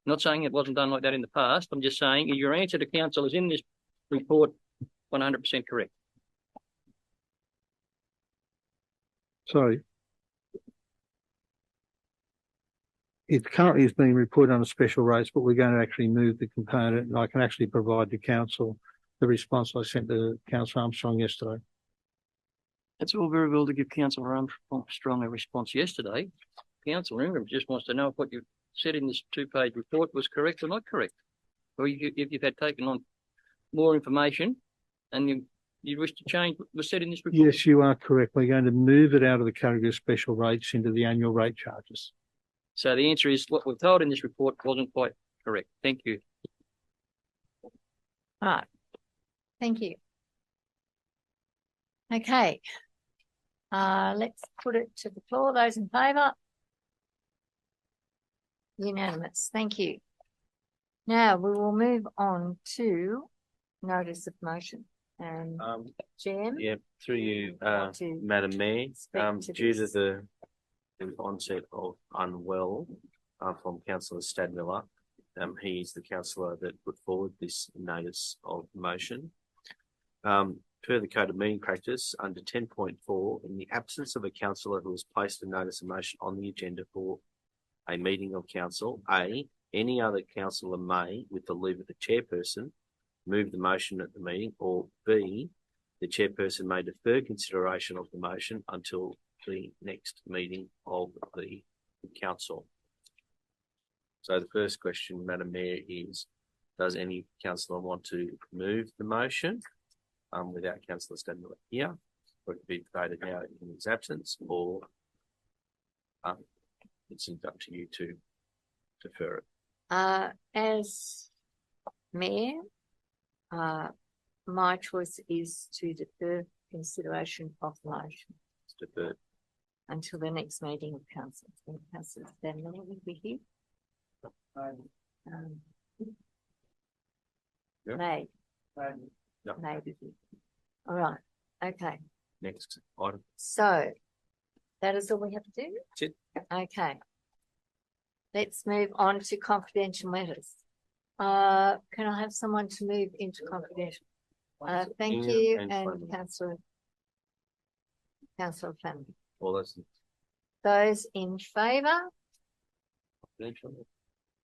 Not saying it wasn't done like that in the past. I'm just saying your answer to council is in this report 100% correct. Sorry. It currently is being reported under special rates, but we're going to actually move the component, and I can actually provide to council the response I sent to Councillor Armstrong yesterday. It's all very well to give Councillor Armstrong a response yesterday. Councillor Ingram just wants to know if what you said in this 2-page report was correct or not correct. Or if you've had taken on more information and you wish to change what was said in this report. Yes, you are correct. We're going to move it out of the category of special rates into the annual rate charges. So the answer is what we're told in this report wasn't quite correct. Thank you. All right. Thank you. Okay. Let's put it to the floor. Those in favour? Unanimous. Thank you. Now we will move on to notice of motion. And Jan? Yeah, through you, Madam Mayor, due to the onset of unwell from Councillor STADTMILLER, he is the councillor that put forward this notice of motion. Per the Code of Meeting Practice, under 10.4, in the absence of a councillor who has placed a notice of motion on the agenda for a meeting of council, A, any other councillor may, with the leave of the chairperson, move the motion at the meeting, or B, the chairperson may defer consideration of the motion until the next meeting of the council. So the first question, Madam Mayor, is does any councillor want to move the motion without Councillor STADTMILLER here, or it be debated now in his absence, or it's up to you to defer it? As Mayor, my choice is to defer consideration of the motion. It's deferred until the next meeting of council. Councillor STADTMILLER will be here. May. No. May be here. All right. Okay. Next item. So that is all we have to do? That's it. Okay. Let's move on to confidential matters. Can I have someone to move into confidential? Thank you, and Councillor Flannery. All those in favour?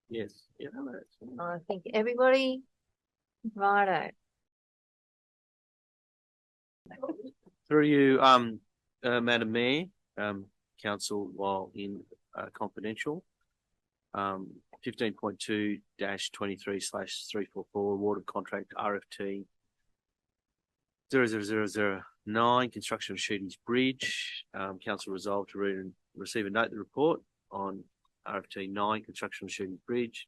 Yes. Yeah, I think everybody. Righto. Through you, Madam Mayor, council, while in confidential, 15.2-23/344 awarded contract RFT 00009 construction of Sheedy'S Bridge. Council resolved to receive and note the report on RFT 9 construction of Sheedy'S Bridge,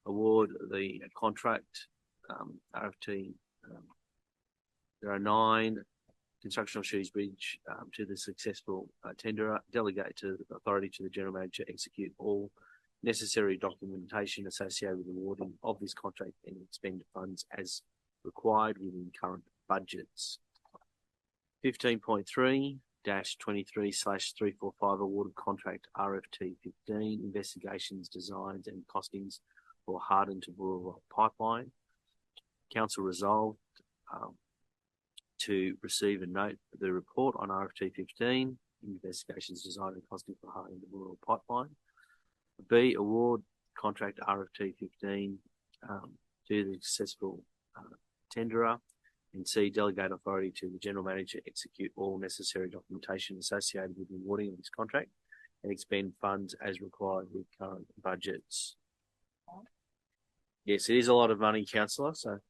award the contract RFT 09 construction of Sheedy'S Bridge to the successful tenderer, delegate to the authority to the general manager to execute all necessary documentation associated with awarding of this contract and expend funds as required within current budgets. 15.3-23/345 awarded contract RFT 15 investigations, designs and costings for HARDEN to BOOROWA pipeline. Council resolved to receive and note the report on RFT 15 investigations, design and costing for HARDEN to BOOROWA pipeline. B, award contract RFT 15 to the successful tenderer. And C, delegate authority to the general manager to execute all necessary documentation associated with the awarding of this contract and expend funds as required with current budgets. Yes, it is a lot of money, Councillor. So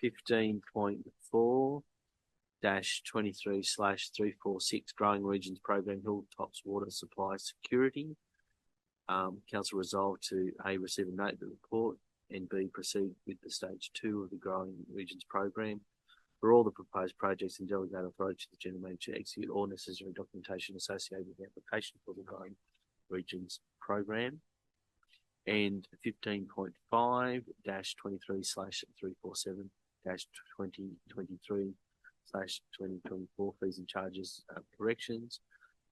15.4-23/346 Growing Regions Program Hilltops Water Supply Security. Council resolved to A, receive and note the report, and B, proceed with the stage 2 of the Growing Regions Program for all the proposed projects and delegate authority to the general manager to execute all necessary documentation associated with the application for the Growing Regions Program. And 15.5-23/347-2023/2024 fees and charges corrections.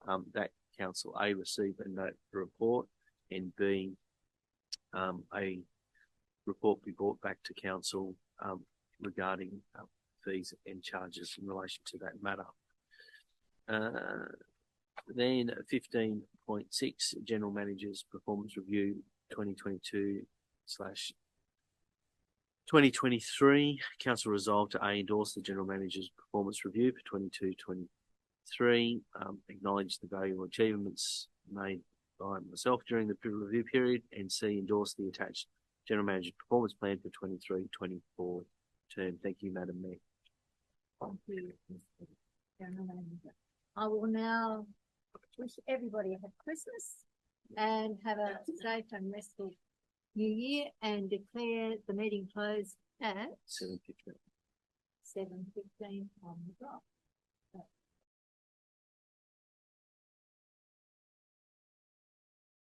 That Council A, receive and note the report, and B, a report be brought back to Council regarding fees and charges in relation to that matter. Then 15.6 General Manager's Performance Review 2022/2023. Council resolved to A, endorse the General Manager's Performance Review for 22-23, acknowledge the valuable achievements made by myself during the review period, and C, endorse the attached General Manager's Performance Plan for 23-24 term. Thank you, Madam Mayor. Thank you, Mr. General Manager. I will now wish everybody a happy Christmas and have a safe and restful New Year, and declare the meeting closed at 7:15. 7:15 on the dot.